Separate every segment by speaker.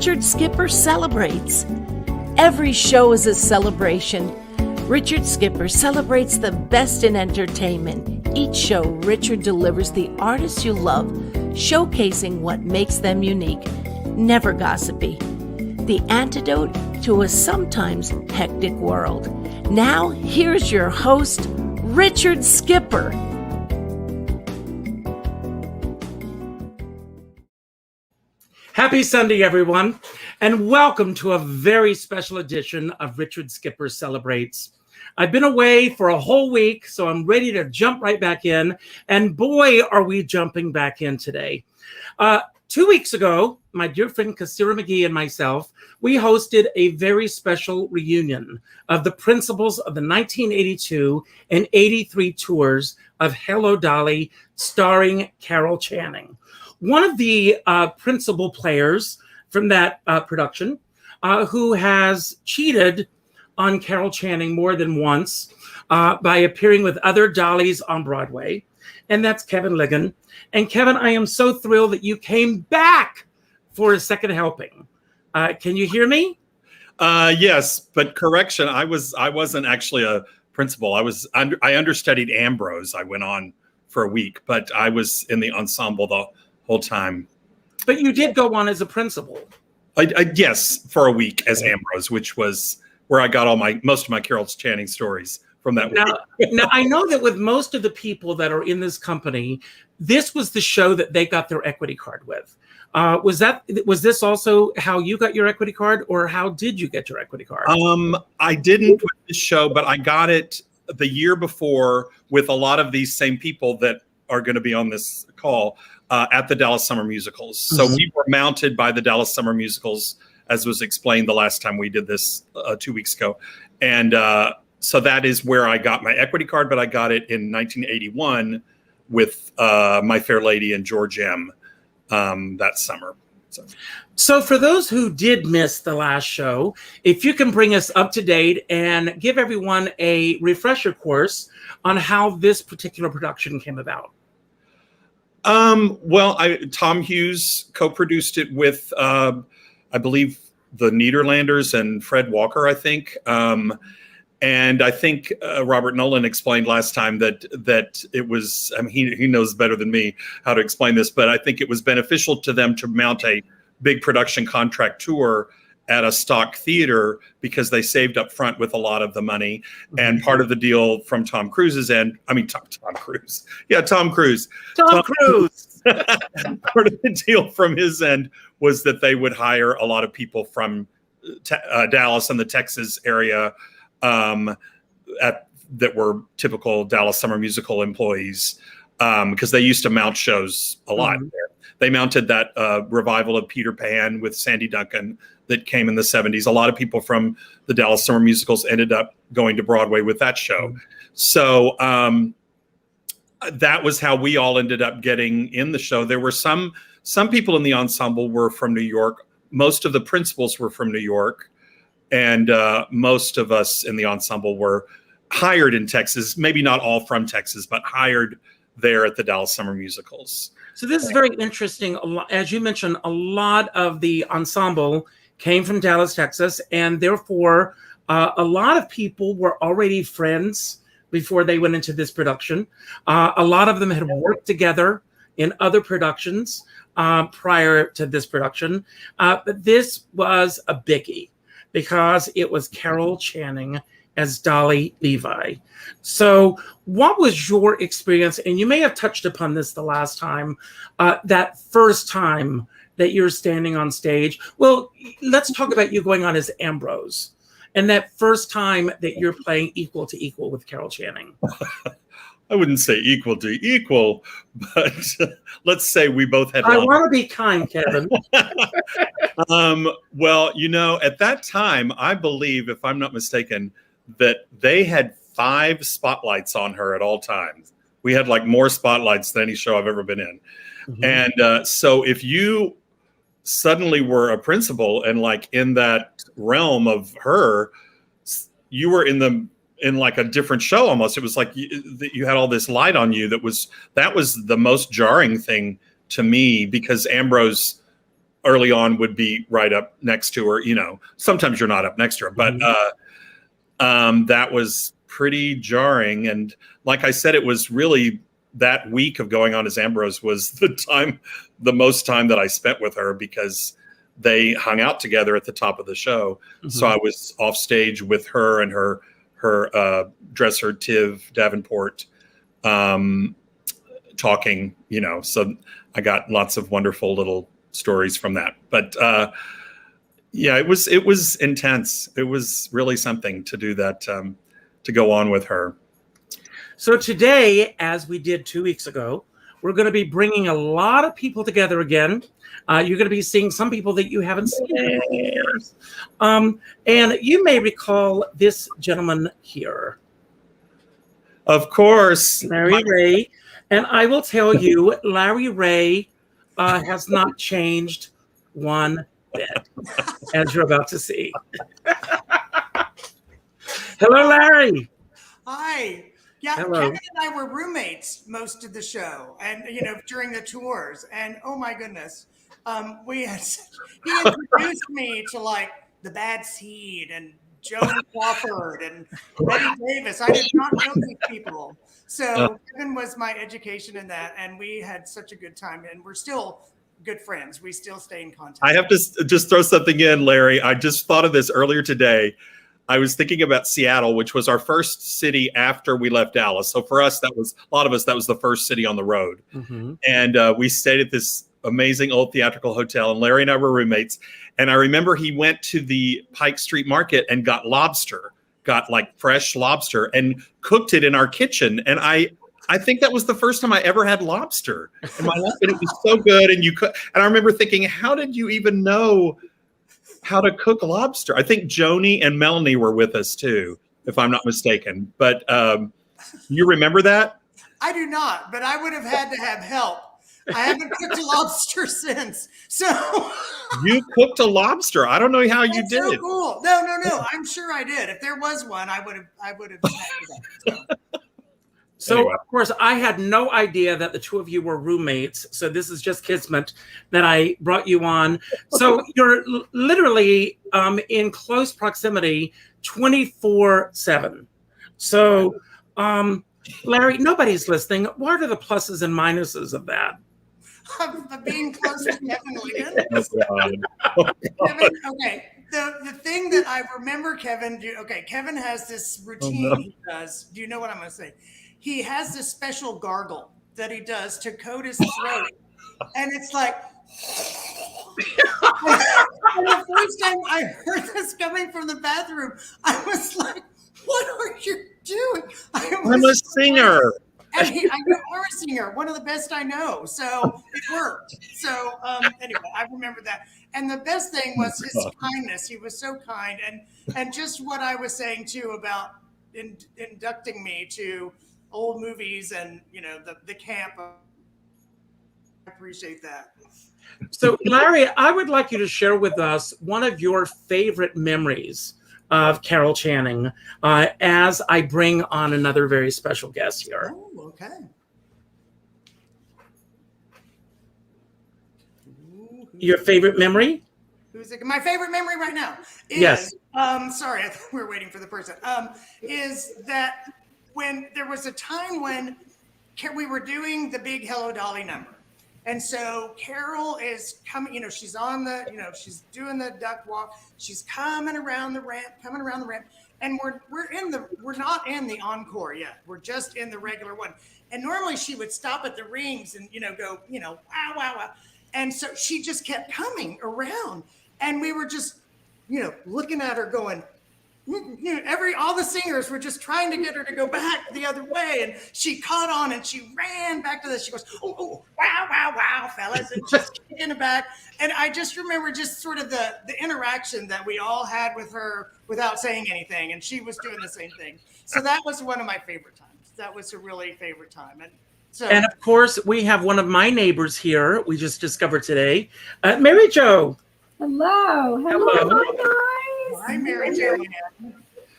Speaker 1: Richard Skipper celebrates. Every show is a celebration. Richard Skipper celebrates the best in entertainment. Each show, Richard delivers the artists you love, showcasing what makes them unique. Never gossipy. The antidote to a sometimes hectic world. Now, here's your host, Richard Skipper.
Speaker 2: Happy Sunday, everyone, and welcome to a very special edition of Richard Skipper Celebrates. I've been away for a whole week, so I'm ready to jump right back in, and boy, are we jumping back in today. 2 weeks ago, my dear friend Kasira McGee and myself, we hosted a very special reunion of the principals of the 1982 and 83 tours of Hello, Dolly, starring Carol Channing. One of the principal players from that production who has cheated on Carol Channing more than once by appearing with other Dollys on Broadway, and that's Kevin Ligon. And Kevin, I am so thrilled that you came back for a second helping. Can you hear me?
Speaker 3: Yes, but correction, I wasn't actually a principal. I understudied Ambrose. I went on for a week, but I was in the ensemble the whole time.
Speaker 2: But you did go on as a principal.
Speaker 3: Yes, for a week as Ambrose, which was where I got most of my Carol Channing stories from that week.
Speaker 2: Now, I know that with most of the people that are in this company, this was the show that they got their equity card with. Was this also how you got your equity card, or how did you get your equity card?
Speaker 3: I didn't with this show, but I got it the year before with a lot of these same people that are going to be on this call. At the Dallas Summer Musicals. So we were mounted by the Dallas Summer Musicals, as was explained the last time we did this 2 weeks ago. And so that is where I got my equity card, but I got it in 1981 with My Fair Lady and George M. That summer.
Speaker 2: So for those who did miss the last show, if you can bring us up to date and give everyone a refresher course on how this particular production came about.
Speaker 3: Well, Tom Hughes co-produced it with, I believe, the Nederlanders and Fred Walker, I think. And I think Robert Nolan explained last time that it was, I mean, he knows better than me how to explain this, but I think it was beneficial to them to mount a big production contract tour at a stock theater because they saved up front with a lot of the money. And part of the deal from Tom Cruise's end, Tom Cruise. Yeah, Tom Cruise.
Speaker 2: Tom Cruise.
Speaker 3: Part of the deal from his end was that they would hire a lot of people from Dallas and the Texas area that were typical Dallas Summer Musical employees because they used to mount shows a lot there. They mounted that revival of Peter Pan with Sandy Duncan that came in the 70s. A lot of people from the Dallas Summer Musicals ended up going to Broadway with that show. So that was how we all ended up getting in the show. There were some people in the ensemble were from New York. Most of the principals were from New York. And most of us in the ensemble were hired in Texas, maybe not all from Texas, but hired there at the Dallas Summer Musicals.
Speaker 2: So this is very interesting. As you mentioned, a lot of the ensemble came from Dallas, Texas, and therefore a lot of people were already friends before they went into this production. A lot of them had worked together in other productions prior to this production. But this was a biggie because it was Carol Channing as Dolly Levi. So what was your experience? And you may have touched upon this the last time, that first time that you're standing on stage. Well, let's talk about you going on as Ambrose and that first time that you're playing equal to equal with Carol Channing.
Speaker 3: I wouldn't say equal to equal, but let's say we both had.
Speaker 2: I want to be kind, Kevin.
Speaker 3: Well, at that time, I believe, if I'm not mistaken, that they had 5 spotlights on her at all times. We had like more spotlights than any show I've ever been in. Mm-hmm. And so if you suddenly were a principal and like in that realm of her, you were in like a different show almost. It was like you had all this light on you. That was the most jarring thing to me, because Ambrose early on would be right up next to her. Sometimes you're not up next to her, but that was pretty jarring. And like I said, it was really that week of going on as Ambrose was the most time that I spent with her, because they hung out together at the top of the show. Mm-hmm. So I was off stage with her and her dresser, Tiv Davenport, talking, so I got lots of wonderful little stories from that. But yeah, it was intense. It was really something to do that, to go on with her.
Speaker 2: So today, as we did 2 weeks ago, we're going to be bringing a lot of people together again. You're going to be seeing some people that you haven't seen in years. And you may recall this gentleman here.
Speaker 3: Of course.
Speaker 2: Larry Ray. And I will tell you, Larry Ray has not changed one bit, as you're about to see. Hello, Larry.
Speaker 4: Hi. Yeah,
Speaker 2: Hello.
Speaker 4: Kevin and I were roommates most of the show, and during the tours. And oh my goodness, he introduced me to like the Bad Seed and Jody Crawford and Betty Davis. I did not know these people, so Kevin was my education in that, and we had such a good time, and we're still good friends. We still stay in contact.
Speaker 3: I have to just throw something in, Larry. I just thought of this earlier today. I was thinking about Seattle, which was our first city after we left Dallas. So for us, that was the first city on the road. Mm-hmm. And we stayed at this amazing old theatrical hotel, and Larry and I were roommates. And I remember he went to the Pike Street Market and got like fresh lobster and cooked it in our kitchen. And I think that was the first time I ever had lobster in my life. And it was so good. And I remember thinking, how did you even know how to cook lobster? I think Joni and Melanie were with us too, if I'm not mistaken. But you remember that?
Speaker 4: I do not, but I would have had to have help. I haven't cooked a lobster since. So
Speaker 3: you cooked a lobster. I don't know how you did.
Speaker 4: So cool. No. I'm sure I did. If there was one, I would have that.
Speaker 2: So,
Speaker 3: anyway.
Speaker 2: Of course, I had no idea that the two of you were roommates. So this is just kismet that I brought you on. So you're literally in close proximity 24/7. So, Larry, nobody's listening. What are the pluses and minuses of that?
Speaker 4: Being close to Kevin Ligon. Kevin, okay. The thing that I remember Kevin do, Kevin has this routine he does. Do you know what I'm going to say? He has this special gargle that he does to coat his throat. And it's like, and the first time I heard this coming from the bathroom, I was like, what are you doing?
Speaker 3: I'm a singer.
Speaker 4: And you are a singer, one of the best I know. So it worked. So anyway, I remember that. And the best thing was his kindness. He was so kind. And just what I was saying too about inducting me to old movies and the camp. I appreciate that.
Speaker 2: So Larry, I would like you to share with us one of your favorite memories of Carol Channing as I bring on another very special guest here.
Speaker 4: Oh, okay.
Speaker 2: Your favorite memory?
Speaker 4: Who's it? My favorite memory right now is,
Speaker 2: yes.
Speaker 4: Sorry, I thought we were waiting for the person. Is that when there was a time when we were doing the big Hello Dolly number. And so Carol is coming, she's on the, she's doing the duck walk. She's coming around the ramp. And we're not in the encore yet. We're just in the regular one. And normally she would stop at the rings and, go, wow, wow, wow. And so she just kept coming around. And we were just, looking at her going, all the singers were just trying to get her to go back the other way, and she caught on and she ran back to this. She goes, oh, wow, fellas, and just kicking it back. And I just remember just sort of the interaction that we all had with her without saying anything, and she was doing the same thing. So that was one of my favorite times. That was a really favorite time.
Speaker 2: And of course, we have one of my neighbors here. We just discovered today, Mary Jo.
Speaker 5: Hello. Hi, guys.
Speaker 4: Hi, Mary Jo.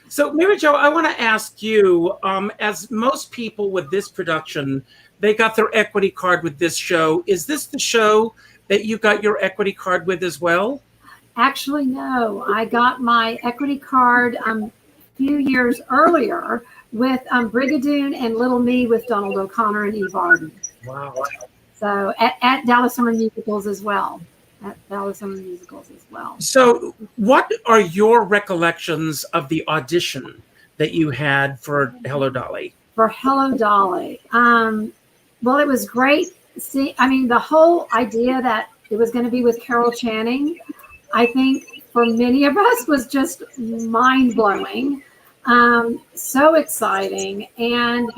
Speaker 2: So, Mary Jo, I want to ask you, as most people with this production, they got their equity card with this show. Is this the show that you got your equity card with as well?
Speaker 5: Actually, no. I got my equity card a few years earlier with Brigadoon and Little Me with Donald O'Connor and Eve Arden.
Speaker 2: Wow.
Speaker 5: So at Dallas Summer Musicals as well.
Speaker 2: So what are your recollections of the audition that you had for Hello, Dolly?
Speaker 5: For Hello, Dolly. Well, it was great. The whole idea that it was going to be with Carol Channing, I think for many of us was just mind-blowing. So exciting. And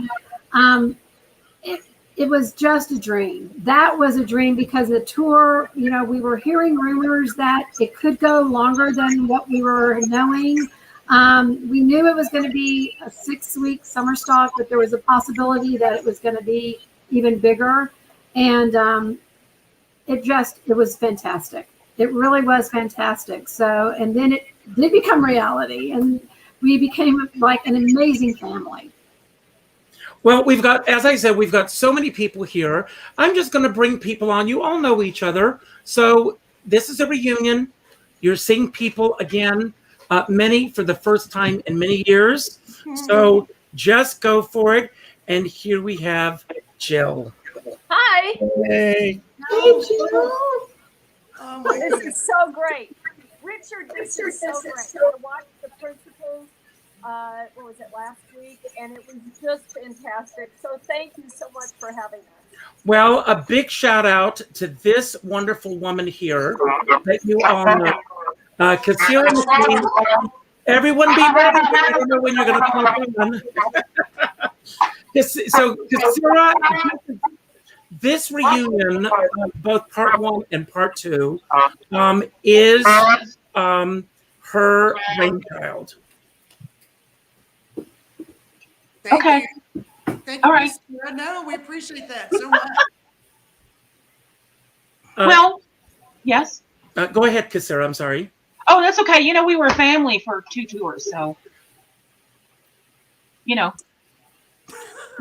Speaker 5: it was just a dream. That was a dream because the tour, we were hearing rumors that it could go longer than what we were knowing. We knew it was going to be a 6-week summer stock, but there was a possibility that it was going to be even bigger. And it was fantastic. It really was fantastic. So, and then it did become reality, and we became like an amazing family.
Speaker 2: Well, as I said, we've got so many people here. I'm just going to bring people on. You all know each other. So this is a reunion. You're seeing people again, many for the first time in many years. So just go for it. And here we have Jill.
Speaker 6: Hi.
Speaker 2: Hey.
Speaker 5: Hey, Jill.
Speaker 4: Oh, my
Speaker 6: This
Speaker 4: goodness.
Speaker 6: is so great. Richard, this is so great. I watched the principals, what was it, last week, and it was just fantastic. So thank you so much for having us.
Speaker 2: Well, a big shout out to this wonderful woman here that you all know. Kassira, everyone be ready. I don't know when you're going to come on. So, Kassira, this reunion, both part 1 and part 2, is her brainchild.
Speaker 4: Thank you. Thank you.
Speaker 7: All right.
Speaker 4: Kassira. No, we appreciate that so much.
Speaker 7: Well, yes.
Speaker 2: Go ahead, Kassira. I'm sorry.
Speaker 7: Oh, that's okay. We were a family for 2 tours, so,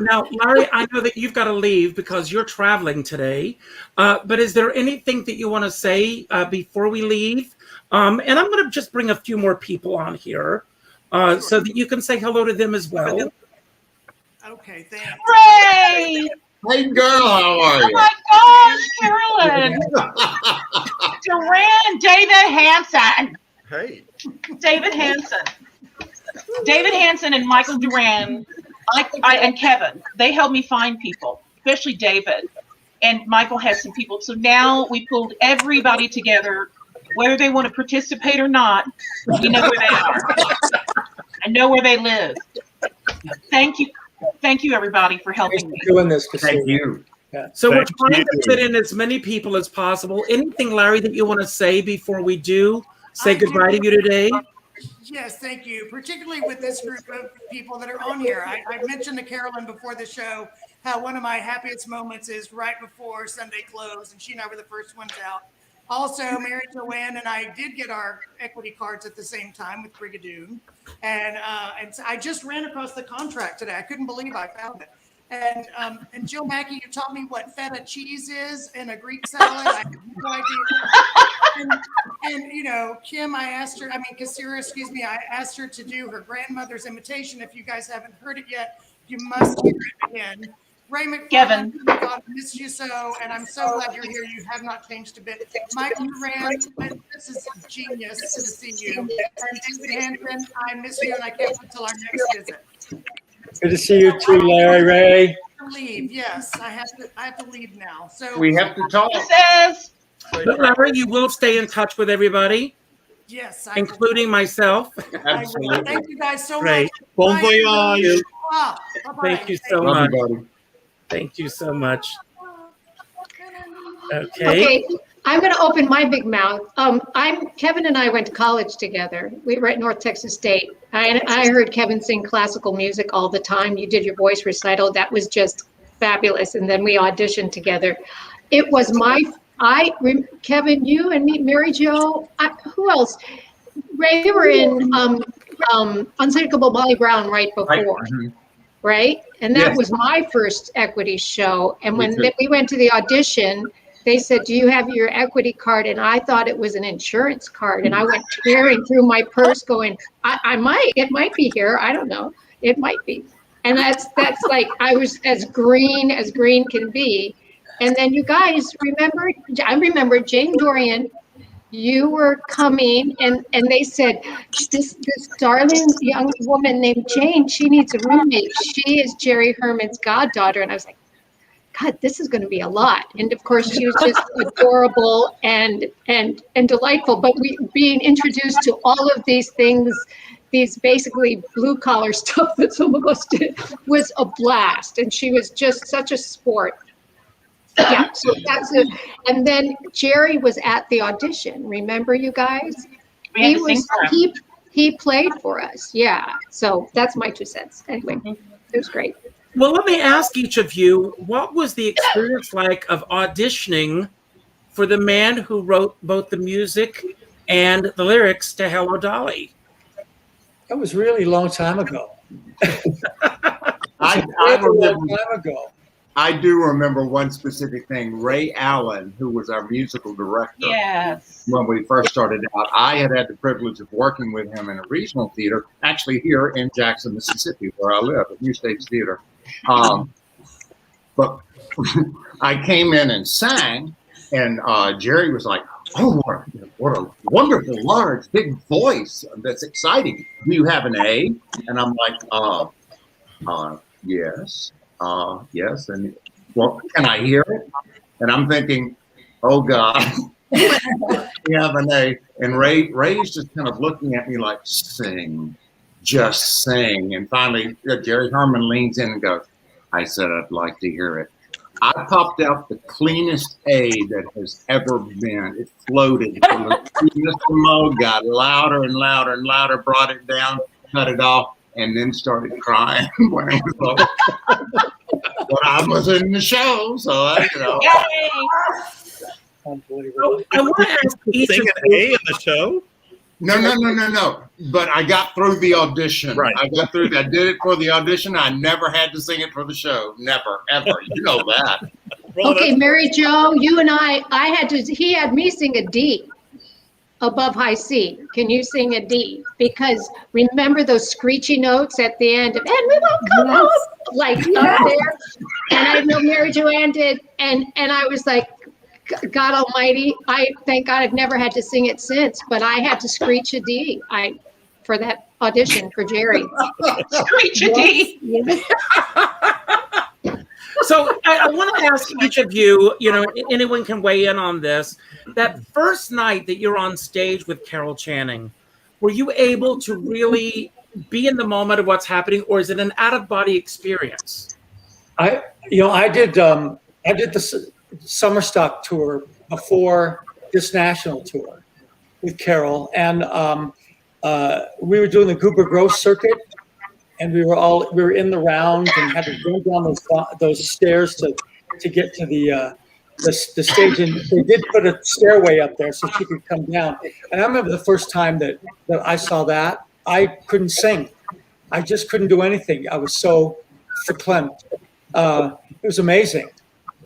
Speaker 2: Now, Larry, I know that you've got to leave because you're traveling today. But is there anything that you want to say before we leave? And I'm going to just bring a few more people on here so that you can say hello to them as well.
Speaker 4: Okay, thanks.
Speaker 7: Ray!
Speaker 8: Hey, girl, how are
Speaker 7: Oh
Speaker 8: you?
Speaker 7: my gosh, Carolyn! Duran, David Hansen.
Speaker 8: Hey.
Speaker 7: David Hansen and Michael Duran, and Kevin, they helped me find people, especially David. And Michael had some people. So now we pulled everybody together, whether they want to participate or not. We know where they are. I know where they live. Thank you. Thank you, everybody, for helping me.
Speaker 9: Doing this.
Speaker 8: Thank you.
Speaker 2: So
Speaker 3: Thank
Speaker 2: we're trying
Speaker 3: you.
Speaker 2: to fit in as many people as possible. Anything, Larry, that you want to say before we do say goodbye to you today?
Speaker 4: Yes, thank you. Particularly with this group of people that are on here. I mentioned to Carolyn before the show how one of my happiest moments is right before Sunday close, and she and I were the first ones out. Also, Mary Joanne and I did get our equity cards at the same time with Brigadoon. And so I just ran across the contract today. I couldn't believe I found it. And Jill Mackey, you taught me what feta cheese is in a Greek salad. I had no idea. And Kim, Kassira, I asked her to do her grandmother's imitation. If you guys haven't heard it yet, you must hear it again. Ray McFarland,
Speaker 7: Kevin.
Speaker 4: oh my God, I miss you so, and I'm so glad you're here. You have not changed a bit. Michael Duran, this is genius to see you. And David Hansen, I miss you, and I can't wait till our next visit.
Speaker 9: Good to see you too, Larry Ray.
Speaker 4: I have to leave. Yes, I have to leave now. So
Speaker 8: We have to talk.
Speaker 7: Says,
Speaker 2: But Larry, you will stay in touch with everybody.
Speaker 4: Yes,
Speaker 2: including myself.
Speaker 8: Absolutely.
Speaker 4: Thank you guys so
Speaker 2: Great.
Speaker 4: much.
Speaker 8: Bon
Speaker 4: Bye,
Speaker 8: voyage.
Speaker 4: everybody. Bye-bye.
Speaker 2: Thank you so
Speaker 8: Love
Speaker 2: much.
Speaker 8: you, buddy.
Speaker 2: Thank you so much. Okay.
Speaker 10: Okay, I'm going to open my big mouth. Kevin and I went to college together. We were at North Texas State. I heard Kevin sing classical music all the time. You did your voice recital. That was just fabulous. And then we auditioned together. It was Kevin, you and me, Mary Jo, who else? Ray, we were in Unsinkable Molly Brown right before. Right? And that
Speaker 8: Yes.
Speaker 10: was my first equity show. And when
Speaker 8: Me too.
Speaker 10: we went to the audition, they said, "Do you have your equity card?" And I thought it was an insurance card. And I went tearing through my purse going, it might be here. I don't know. It might be. And that's like, I was as green can be. And then you guys I remember Jane Dorian, you were coming and they said, this darling young woman named Jane, she needs a roommate. She is Jerry Herman's goddaughter. And I was like, God, this is going to be a lot. And of course, she was just adorable and delightful. But being introduced to all of these things, these basically blue collar stuff that some of us did, was a blast. And she was just such a sport. Yeah, so that's it. And then Jerry was at the audition. Remember, you guys? He played for us. Yeah. So that's my 2 cents. Anyway, it was great.
Speaker 2: Well, let me ask each of you, what was the experience like of auditioning for the man who wrote both the music and the lyrics to Hello, Dolly?
Speaker 9: That was really a long time ago.
Speaker 8: I
Speaker 9: A long
Speaker 8: remember.
Speaker 9: time ago.
Speaker 8: I do remember one specific thing. Ray Allen, who was our musical director,
Speaker 7: Yes.
Speaker 8: when we first started out, I had the privilege of working with him in a regional theater, actually here in Jackson, Mississippi, where I live, at New States Theater. But I came in and sang, and Jerry was like, "Oh, what a wonderful, large, big voice. That's exciting. Do you have an A?" And I'm like, yes. Yes. And well, can I hear it? And I'm thinking, oh God, we have an A. And Ray's just kind of looking at me like, sing, just sing. And finally, Jerry Herman leans in and goes, I said, I'd like to hear it. I popped out the cleanest A that has ever been. It floated. Mr. Mo got louder and louder and louder, brought it down, cut it off, and then started crying when it was over. But I was in the show, so I,
Speaker 9: Unbelievable.
Speaker 2: I want to ask each of
Speaker 3: Sing an
Speaker 2: you,
Speaker 3: A in the show?
Speaker 8: No. But I got through the audition.
Speaker 3: Right.
Speaker 8: I did it for the audition. I never had to sing it for the show. Never, ever. You know that.
Speaker 3: Well,
Speaker 10: Okay, Mary Jo, you and he had me sing a D above high C. Can you sing a D? Because remember those screechy notes at the end of, and we won't come home, like up there. And I know Mary Joanne did, and I was like, God Almighty, I thank God I've never had to sing it since, but I had to screech a D for that audition for Jerry.
Speaker 7: Screech a D.
Speaker 2: So I want to ask each of you, anyone can weigh in on this. That first night that you're on stage with Carol Channing, were you able to really be in the moment of what's happening, or is it an out-of-body experience?
Speaker 9: I did the summer stock tour before this national tour with Carol, and we were doing the Cooper Grove circuit, and we were in the round and had to go down those stairs to get to the stage, and they did put a stairway up there so she could come down. And I remember the first time that I saw that, I couldn't sing. I just couldn't do anything. I was so verklempt. It was amazing.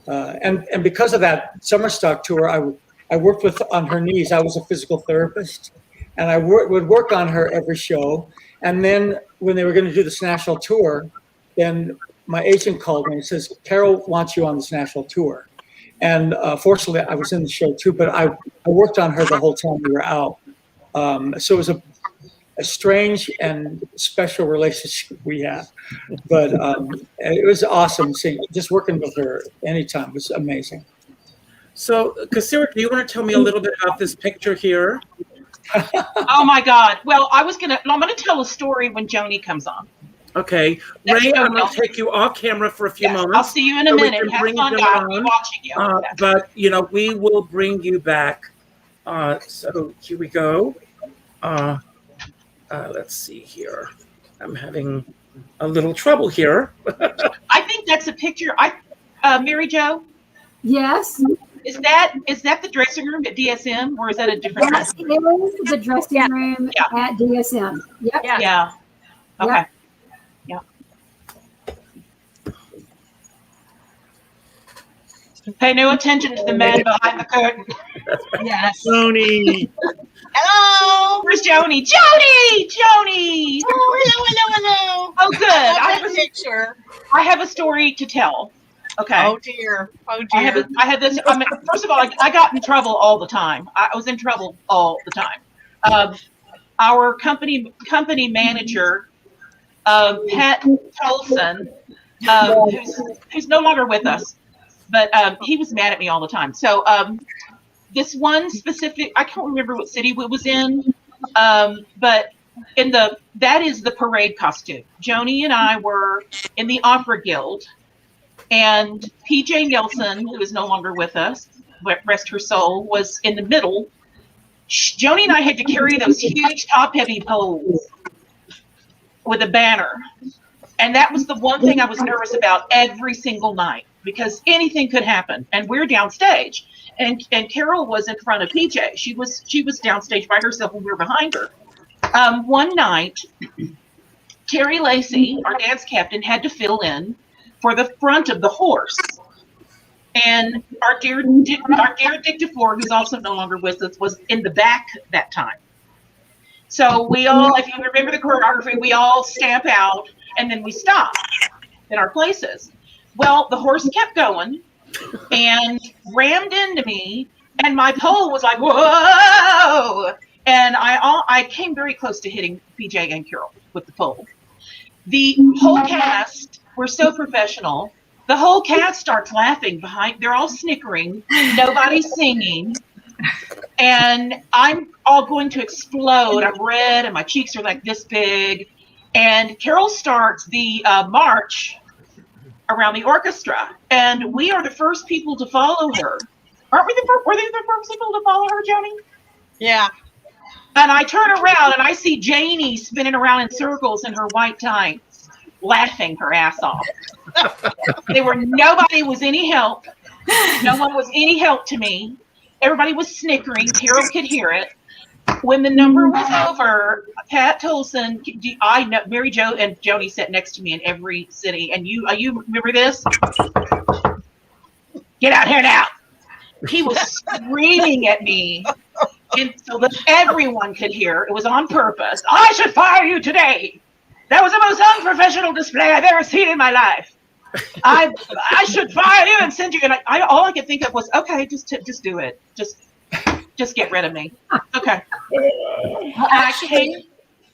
Speaker 9: And because of that summer stock tour, I worked on her knees. I was a physical therapist, and I would work on her every show. And then when they were going to do this national tour, then my agent called me and says, Carol wants you on this national tour. And fortunately, I was in the show too, but I worked on her the whole time we were out. So it was a strange and special relationship we had. But it was awesome just working with her anytime. It was amazing.
Speaker 2: So, Kasira, do you want to tell me a little bit about this picture here?
Speaker 7: Oh my God. Well, I'm gonna tell a story when Joni comes on.
Speaker 2: Okay,
Speaker 7: That's
Speaker 2: Ray,
Speaker 7: so
Speaker 2: I'm going
Speaker 7: nice.
Speaker 2: to take you off camera for a few
Speaker 7: Yes,
Speaker 2: moments.
Speaker 7: I'll see you in a
Speaker 2: so we
Speaker 7: minute.
Speaker 2: can
Speaker 7: Have
Speaker 2: bring
Speaker 7: fun,
Speaker 2: Dylan
Speaker 7: guys. I'll be
Speaker 2: on.
Speaker 7: watching you.
Speaker 2: But we will bring you back. So here we go. Let's see here. I'm having a little trouble here.
Speaker 7: I think that's a picture. Mary Jo,
Speaker 5: Yes,
Speaker 7: is that the dressing room at DSM, or is that a different?
Speaker 5: that is the dressing room at DSM. Yep.
Speaker 7: Yeah. Okay.
Speaker 5: Yep.
Speaker 7: Yeah. Pay no attention to the man behind the curtain.
Speaker 11: Yes.
Speaker 2: Tony.
Speaker 11: Hello.
Speaker 7: Where's Joni? Joni!
Speaker 11: Oh, hello.
Speaker 7: Oh, good.
Speaker 11: I have a picture.
Speaker 7: I have a story to tell. Okay.
Speaker 11: Oh dear.
Speaker 7: I have this. First of all, I got in trouble all the time. I was in trouble all the time. Our company manager, Pat Tolson, who's no longer with us, but he was mad at me all the time. So this one specific, I can't remember what city it was in, but that is the parade costume. Joni and I were in the Opera Guild, and PJ Nelson, who is no longer with us, rest her soul, was in the middle. Joni and I had to carry those huge top-heavy poles with a banner. And that was the one thing I was nervous about every single night, because anything could happen. And we're downstage. And Carol was in front of PJ. She was downstage by herself and we were behind her. One night, Terry Lacey, our dance captain, had to fill in for the front of the horse. And our dear Dick DeFord, who's also no longer with us, was in the back that time. So we all, if you remember the choreography, we all stamp out and then we stop in our places. Well, the horse kept going and rammed into me, and my pole was like, whoa! And I came very close to hitting PJ and Carol with the pole. The whole cast were so professional. The whole cast starts laughing behind. They're all snickering. Nobody's singing. And I'm all going to explode. I'm red and my cheeks are like this big. And Carol starts the march around the orchestra. And we are the first people to follow her. Aren't we were they the first people to follow her, Joni?
Speaker 11: Yeah.
Speaker 7: And I turn around and I see Janie spinning around in circles in her white tights, laughing her ass off. Nobody was any help. No one was any help to me. Everybody was snickering. Carol could hear it. When the number was over, Pat Tolson, I know Mary Jo and Joni sat next to me in every city. And you remember this? Get out here now. He was screaming at me, and so that everyone could hear. It was on purpose. I should fire you today. That was the most unprofessional display I've ever seen in my life. I should fire you and send you. And all I could think of was, okay, just do it. Just get rid of me. Okay.
Speaker 12: Actually,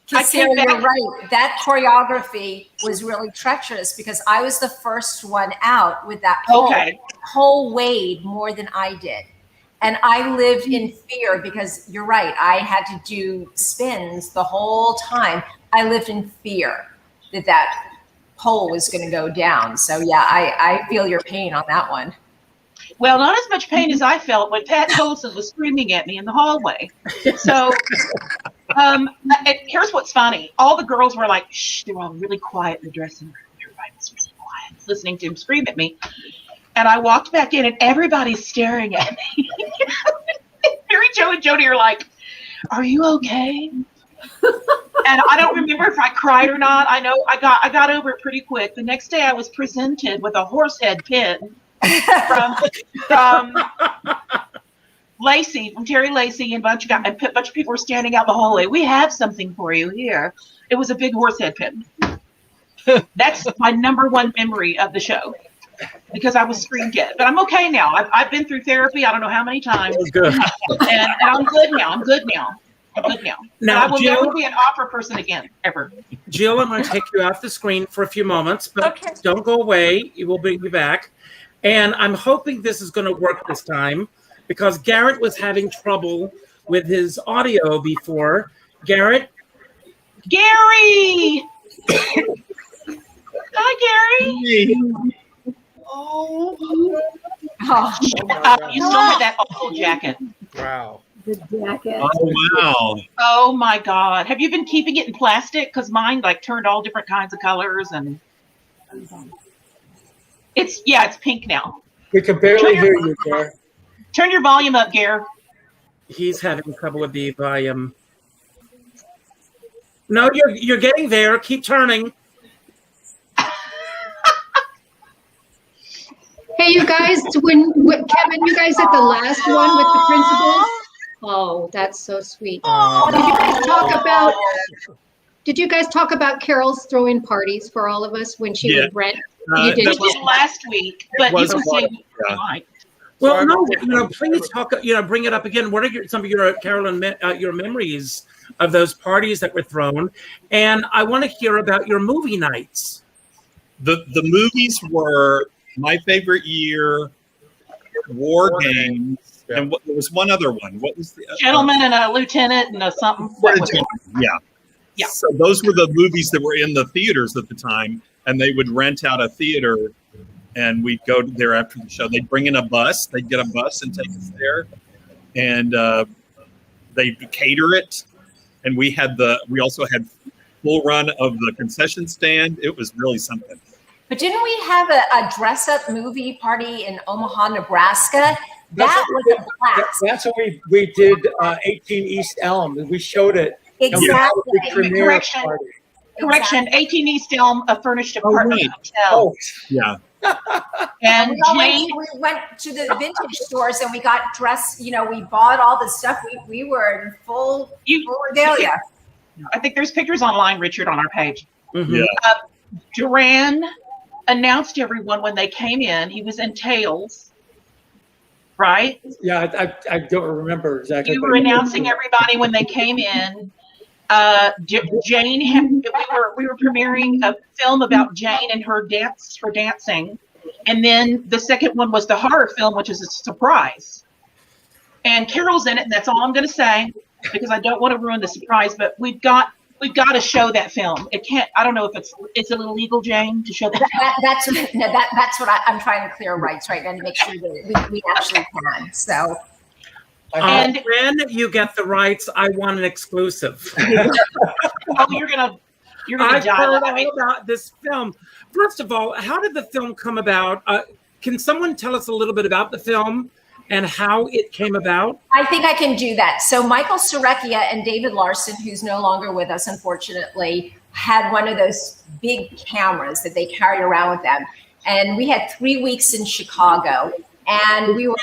Speaker 12: Sarah, you're right. That choreography was really treacherous because I was the first one out with that pole.
Speaker 7: Okay.
Speaker 12: Pole weighed more than I did. And I lived in fear because you're right. I had to do spins the whole time. I lived in fear that pole was going to go down. So yeah, I feel your pain on that one.
Speaker 7: Well, not as much pain as I felt when Pat Tolson was screaming at me in the hallway. So here's what's funny. All the girls were like, shh, they were all really quiet in the dressing room. Everybody was really quiet, listening to him scream at me. And I walked back in and everybody's staring at me. Mary Jo and Jody are like, are you okay? And I don't remember if I cried or not. I know I got over it pretty quick. The next day I was presented with a horse head pin from Lacey, from Terry Lacey, and a bunch of people were standing out the hallway. We have something for you here. It was a big horse head pin. That's my number one memory of the show because I was screamed at. But I'm okay now. I've been through therapy. I don't know how many times.
Speaker 2: Good.
Speaker 7: And I'm good now. I'm good now. Now, I will never be an opera person again, ever.
Speaker 2: Jill, I'm going to take you off the screen for a few moments, but don't go away. You will bring you back. And I'm hoping this is going to work this time because Garrett was having trouble with his audio before. Garrett?
Speaker 7: Gary! Hi, Gary. Oh. You still have that awful jacket.
Speaker 13: Wow.
Speaker 5: The jacket.
Speaker 3: Oh, wow.
Speaker 7: Oh my God. Have you been keeping it in plastic? Because mine like turned all different kinds of colors and it's pink now.
Speaker 9: We can barely hear you, Gare.
Speaker 7: Turn your volume up, Gare.
Speaker 2: He's having trouble with the volume. No, you're getting there. Keep turning.
Speaker 10: Hey, you guys, when Kevin, you guys at the last one with the principals? Oh, that's so sweet. Did you guys talk about Carol's throwing parties for all of us when she would rent? You did
Speaker 7: We did last week, but you can say tonight.
Speaker 2: Well, no, please talk. Bring it up again. What are some of your Carolyn, your memories of those parties that were thrown? And I want to hear about your movie nights.
Speaker 3: The movies were my favorite year. War Games, and there was one other one. What was the
Speaker 7: Gentleman and a Lieutenant and a something?
Speaker 3: Yeah. So those were the movies that were in the theaters at the time, and they would rent out a theater, and we'd go there after the show. They'd bring in a bus. They'd get a bus and take us there, and they'd cater it. And we also had full run of the concession stand. It was really something.
Speaker 12: But didn't we have a dress-up movie party in Omaha, Nebraska? That was a blast.
Speaker 9: That's what we did 18 East Elm. We showed it.
Speaker 12: Exactly.
Speaker 7: Correction. 18 East Elm furnished apartment hotel.
Speaker 9: Oh,
Speaker 3: yeah.
Speaker 7: And
Speaker 12: we went to the vintage stores and we got dressed. We bought all the stuff. We were in full regalia.
Speaker 7: I think there's pictures online, Richard, on our page.
Speaker 2: Mm-hmm.
Speaker 3: Yeah.
Speaker 7: Duran announced everyone when they came in. He was in tails, right?
Speaker 9: Yeah, I don't remember exactly.
Speaker 7: You were announcing everybody when they came in. Jane, we were premiering a film about Jane and her dancing, and then the second one was the horror film, which is a surprise. And Carol's in it, and that's all I'm going to say because I don't want to ruin the surprise. But we've got to show that film. It can't. I don't know if it's it illegal, Jane, to show that.
Speaker 12: That's what I'm trying to clear rights right now to make sure that we actually can. So.
Speaker 2: And when you get the rights, I want an exclusive.
Speaker 7: You're gonna
Speaker 2: I've heard all about this film. First of all, how did the film come about? Can someone tell us a little bit about the film and how it came about?
Speaker 12: I think I can do that. So Michael Surecchia and David Larson, who's no longer with us, unfortunately, had one of those big cameras that they carried around with them. And we had 3 weeks in Chicago. And we were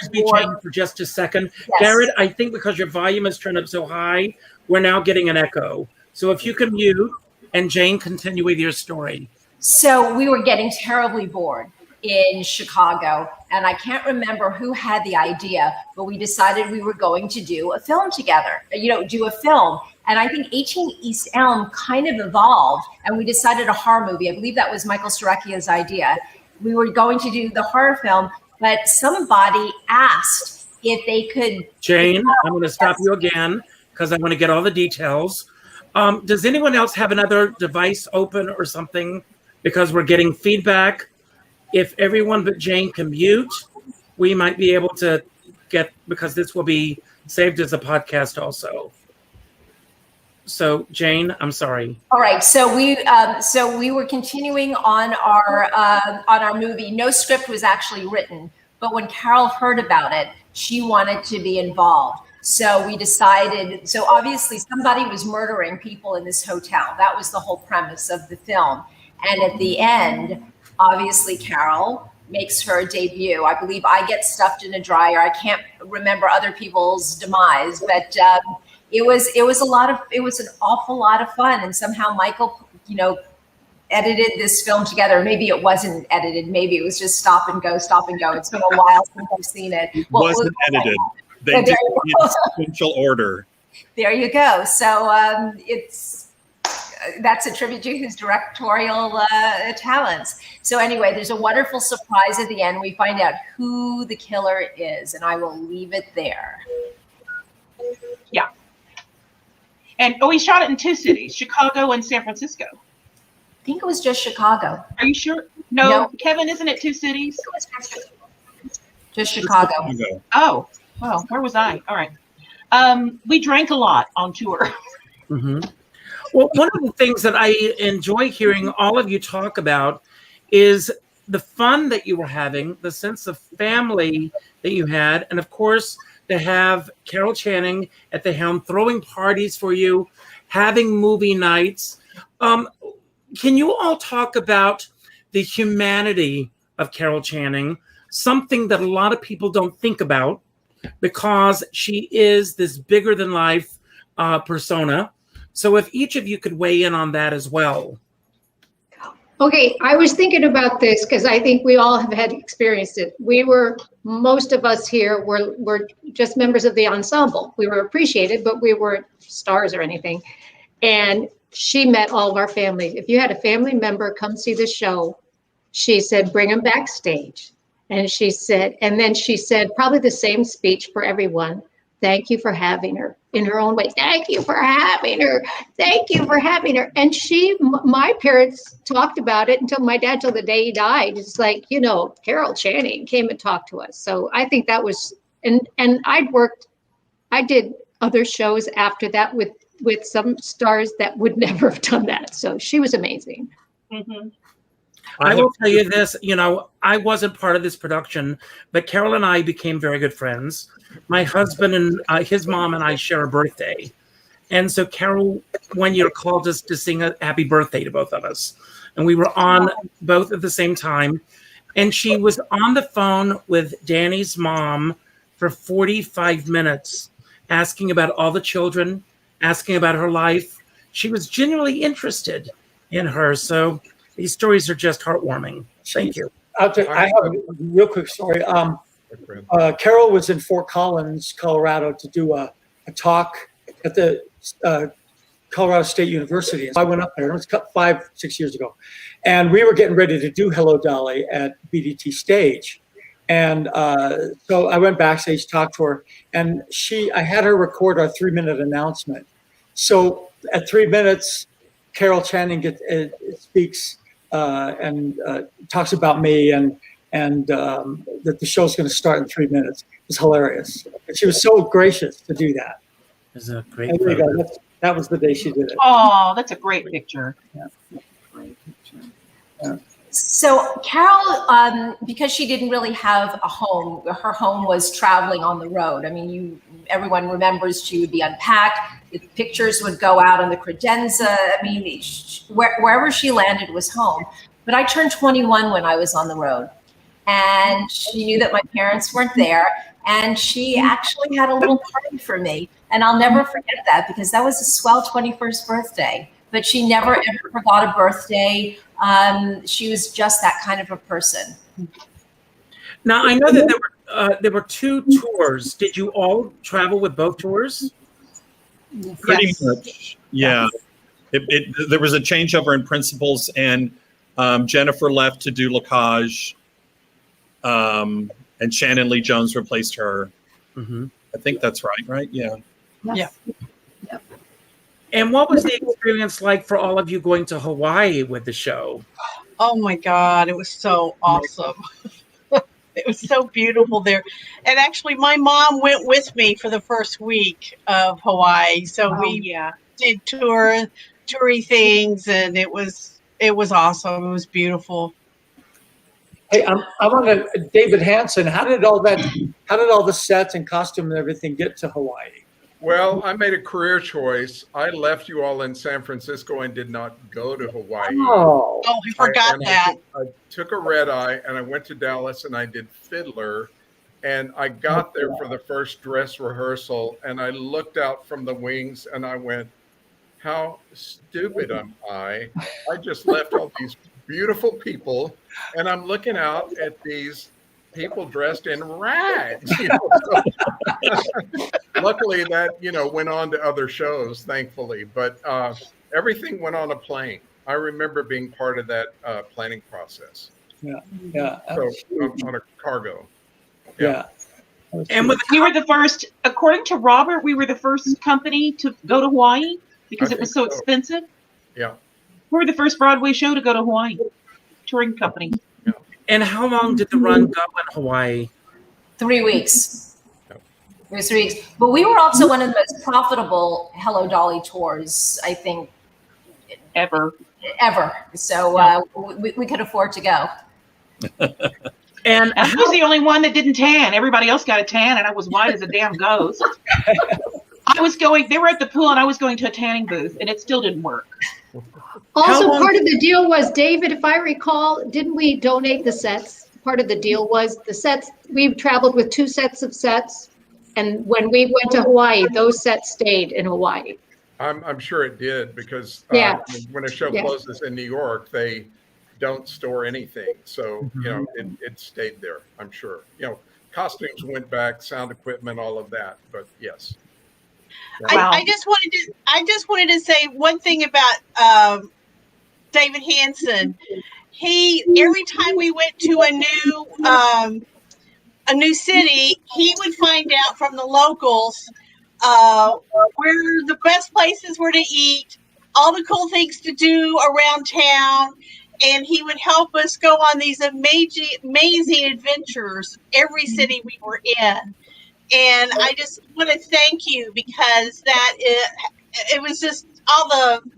Speaker 2: for just a second.
Speaker 12: Yes.
Speaker 2: Garrett, I think because your volume is turned up so high, we're now getting an echo. So if you can mute, and Jane, continue with your story.
Speaker 12: So we were getting terribly bored in Chicago, and I can't remember who had the idea, but we decided we were going to do a film together, do a film. And I think 18 East Elm kind of evolved, and we decided a horror movie. I believe that was Michael Surecchia's idea. We were going to do the horror film, but somebody asked if they could.
Speaker 2: Jane, I'm going to stop you again because I want to get all the details. Does anyone else have another device open or something? Because we're getting feedback. If everyone but Jane can mute, we might be able to because this will be saved as a podcast also. So Jane, I'm sorry.
Speaker 12: All right, so we were continuing on our movie. No script was actually written, but when Carol heard about it, she wanted to be involved. So we decided. So obviously, somebody was murdering people in this hotel. That was the whole premise of the film. And at the end, obviously, Carol makes her debut. I believe I get stuffed in a dryer. I can't remember other people's demise, but. It was an awful lot of fun, and somehow Michael, edited this film together. Maybe it wasn't edited. Maybe it was just stop and go. It's been a while since I've seen it.
Speaker 3: It wasn't edited. They did it in sequential order.
Speaker 12: There you go. So that's a tribute to his directorial talents. So anyway, there's a wonderful surprise at the end. We find out who the killer is, and I will leave it there.
Speaker 7: Yeah. And he shot it in 2 cities, Chicago and San Francisco.
Speaker 12: I think it was just Chicago.
Speaker 7: Are you sure? No, Kevin, isn't it 2 cities?
Speaker 12: Just Chicago.
Speaker 7: Oh, well, where was I? All right. We drank a lot on tour.
Speaker 2: Mm-hmm. Well, one of the things that I enjoy hearing all of you talk about is the fun that you were having, the sense of family that you had, and of course, to have Carol Channing at the helm, throwing parties for you, having movie nights. Can you all talk about the humanity of Carol Channing, something that a lot of people don't think about because she is this bigger than life persona? So if each of you could weigh in on that as well.
Speaker 10: Okay, I was thinking about this because I think we all have had experienced it. Most of us here were just members of the ensemble. We were appreciated, but we weren't stars or anything. And she met all of our family. If you had a family member come see the show, she said, bring them backstage. And then she said probably the same speech for everyone. Thank you for having her, in her own way. Thank you for having her. Thank you for having her. And my parents talked about it until my dad, till the day he died. It's like, Carol Channing came and talked to us. So I think that was, and I did other shows after that with some stars that would never have done that. So she was amazing.
Speaker 7: Mm-hmm.
Speaker 2: I will tell you this, I wasn't part of this production, but Carol and I became very good friends. My husband and his mom and I share a birthday. And so Carol one year called us to sing a happy birthday to both of us. And we were on both at the same time. And she was on the phone with Danny's mom for 45 minutes, asking about all the children, asking about her life. She was genuinely interested in her. So these stories are just heartwarming. Thank you.
Speaker 9: I have a real quick story. Carol was in Fort Collins, Colorado, to do a talk at the Colorado State University. I went up there. It was 5-6 years ago. And we were getting ready to do Hello, Dolly at BDT Stage. And so I went backstage, talked to her, and I had her record our 3-minute announcement. So at 3 minutes, Carol Channing speaks and talks about me and that the show's going to start in 3 minutes. It's hilarious. And she was so gracious to do that.
Speaker 2: It's a great.
Speaker 9: There you go. That was the day she did it.
Speaker 7: Oh, that's a great picture.
Speaker 9: Yeah.
Speaker 12: Great picture. Yeah. So Carol, because she didn't really have a home, her home was traveling on the road. I mean, everyone remembers she would be unpacked. The pictures would go out on the credenza. I mean, wherever she landed was home. But I turned 21 when I was on the road. And she knew that my parents weren't there. And she actually had a little party for me. And I'll never forget that because that was a swell 21st birthday. But she never, ever forgot a birthday. She was just that kind of a person.
Speaker 2: Now, I know that there were 2 tours. Did you all travel with both tours?
Speaker 3: Pretty much, yeah. There was a changeover in principals, and Jennifer left to do Lacage, and Shannon Lee Jones replaced her. Mm-hmm. I think that's right? Yeah.
Speaker 11: Yes.
Speaker 12: Yeah. Yep.
Speaker 2: And what was the experience like for all of you going to Hawaii with the show?
Speaker 11: Oh my God, it was so awesome. It was so beautiful there. And actually, my mom went with me for the first week of Hawaii. So we did toury things, and it was awesome. It was beautiful.
Speaker 9: Hey, I'm on David Hansen. How did all the sets and costume and everything get to Hawaii?
Speaker 13: Well, I made a career choice. I left you all in San Francisco and did not go to Hawaii.
Speaker 9: Oh,
Speaker 11: we forgot that.
Speaker 13: I took a red eye and I went to Dallas and I did Fiddler. And I got there for the first dress rehearsal and I looked out from the wings and I went, how stupid am I? I just left all these beautiful people and I'm looking out at these people dressed in rags. Luckily that, went on to other shows, thankfully, but everything went on a plane. I remember being part of that planning process.
Speaker 9: Yeah.
Speaker 13: So on a cargo.
Speaker 9: Yeah.
Speaker 2: And with
Speaker 7: we were the first, according to Robert, we were the first company to go to Hawaii because it was so expensive.
Speaker 13: Yeah.
Speaker 7: We were the first Broadway show to go to Hawaii, touring company.
Speaker 13: Yeah.
Speaker 2: And how long did the run go in Hawaii?
Speaker 12: 3 weeks. It was 3 weeks. But we were also one of the most profitable Hello Dolly tours, I think,
Speaker 7: ever.
Speaker 12: So we could afford to go.
Speaker 7: And I was the only one that didn't tan. Everybody else got a tan, and I was white as a damn ghost. They were at the pool, and I was going to a tanning booth, and it still didn't work.
Speaker 10: Also, part of the deal was, David, if I recall, didn't we donate the sets? Part of the deal was the sets. We traveled with 2 sets of sets, and when we went to Hawaii, those sets stayed in Hawaii.
Speaker 13: I'm sure it did, because when a show closes in New York, they don't store anything. So, it stayed there, I'm sure. Costumes went back, sound equipment, all of that. But yes.
Speaker 11: I just wanted to say one thing about David Hansen. Every time we went to a new city, he would find out from the locals where the best places were to eat, all the cool things to do around town, and he would help us go on these amazing adventures every city we were in. And I just want to thank you, because it was just all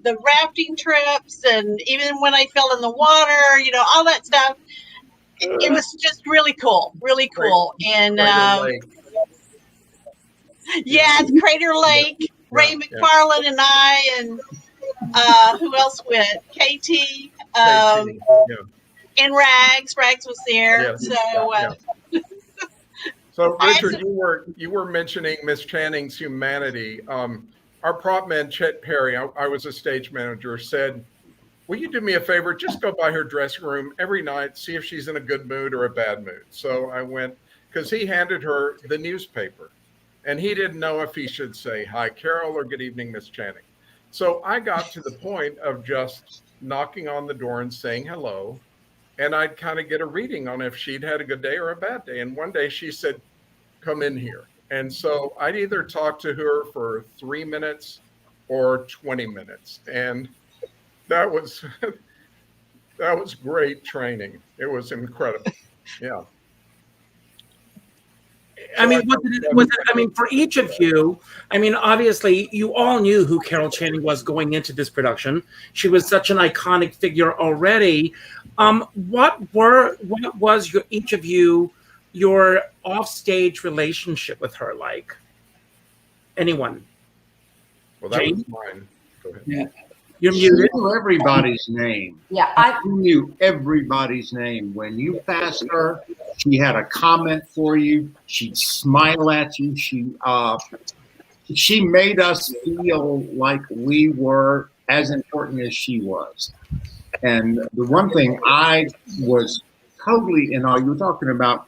Speaker 11: the rafting trips, and even when I fell in the water, all that stuff. It was just really cool, really cool. And it's Crater Lake. Ray McFarland and I, and who else went? KT, and Rags. Rags was there.
Speaker 13: So Richard, you were mentioning Miss Channing's humanity. Our prop man, Chet Perry, I was a stage manager, said, will you do me a favor? Just go by her dressing room every night, see if she's in a good mood or a bad mood. So I went, because he handed her the newspaper, and he didn't know if he should say, hi, Carol, or good evening, Miss Channing. So I got to the point of just knocking on the door and saying hello, and I'd kind of get a reading on if she'd had a good day or a bad day. And one day she said, come in here. And so I'd either talk to her for 3 minutes or 20 minutes. And that was great training. It was incredible. Yeah.
Speaker 2: I mean, for each of you, obviously you all knew who Carol Channing was going into this production. She was such an iconic figure already. What was each of you, your offstage relationship with her like? Anyone?
Speaker 13: Well, that was mine. Go ahead.
Speaker 8: Yeah.
Speaker 2: You're muted.
Speaker 8: She knew everybody's name.
Speaker 12: Yeah,
Speaker 8: she knew everybody's name. When you passed her, she had a comment for you. She'd smile at you. She made us feel like we were as important as she was. And the one thing I was totally in awe, you were talking about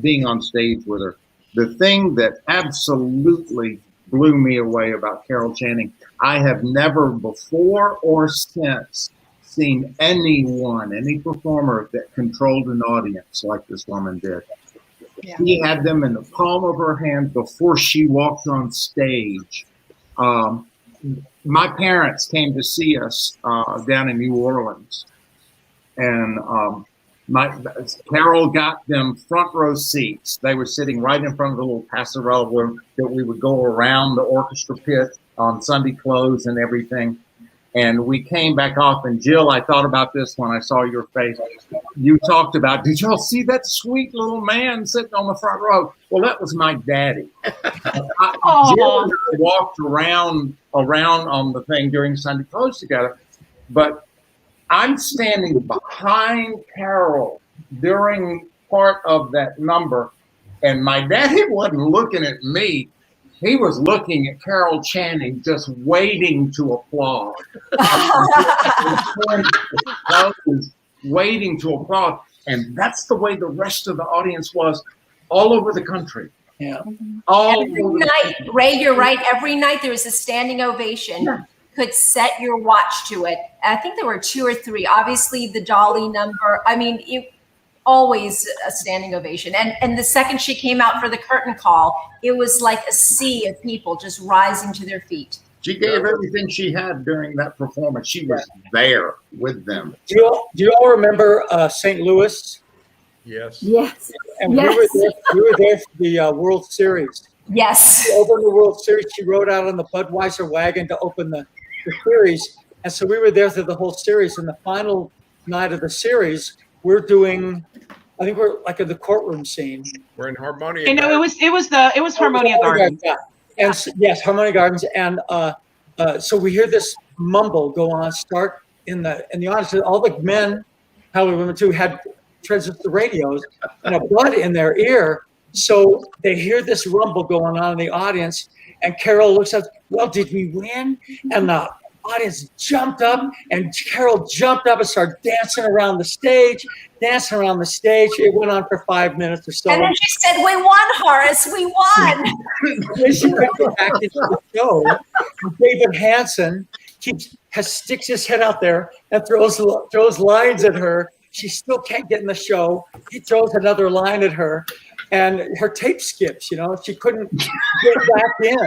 Speaker 8: being on stage with her. The thing that absolutely blew me away about Carol Channing, I have never before or since seen any performer that controlled an audience like this woman did. Yeah. She had them in the palm of her hand before she walked on stage. My parents came to see us down in New Orleans, and Carol got them front row seats. They were sitting right in front of the little passerelle room that we would go around the orchestra pit on Sunday clothes and everything. And we came back off, and Jill, I thought about this when I saw your face. You talked about, did y'all see that sweet little man sitting on the front row? Well, that was my daddy. Jill and I walked around on the thing during Sunday clothes together, but I'm standing behind Carol during part of that number, and my daddy wasn't looking at me. He was looking at Carol Channing, just waiting to applaud. Waiting to applaud. And that's the way the rest of the audience was all over the country.
Speaker 9: Yeah.
Speaker 12: Every night, Ray, you're right. Every night there was a standing ovation. Yeah. Could set your watch to it. I think there were 2 or 3. Obviously, the Dolly number. I mean, always a standing ovation. And the second she came out for the curtain call, it was like a sea of people just rising to their feet.
Speaker 8: She gave everything she had during that performance. She was there with them.
Speaker 9: Do you all remember St. Louis?
Speaker 13: Yes.
Speaker 5: Yes.
Speaker 9: And
Speaker 5: Yes.
Speaker 9: we were there for the World Series.
Speaker 12: Yes.
Speaker 9: She opened the World Series. She rode out on the Budweiser wagon to open the series. And so we were there through the whole series. And the final night of the series, we're doing, I think we're like in the courtroom scene.
Speaker 13: We're in Harmonia.
Speaker 7: You know, it was Harmonia Gardens.
Speaker 9: Yeah. And yes, Harmonia Gardens. And so we hear this mumble go on, start in the audience. All the men, probably women too, had transistor radios and a bud in their ear. So they hear this rumble going on in the audience. And Carol looks up, well, did we win? And the audience jumped up, and Carol jumped up and started dancing around the stage. It went on for 5 minutes or so.
Speaker 12: And then she said, "We won, Horace. We won."
Speaker 9: Then she went back into the show. David Hansen sticks his head out there and throws lines at her. She still can't get in the show. He throws another line at her. And her tape skips, she couldn't get back in.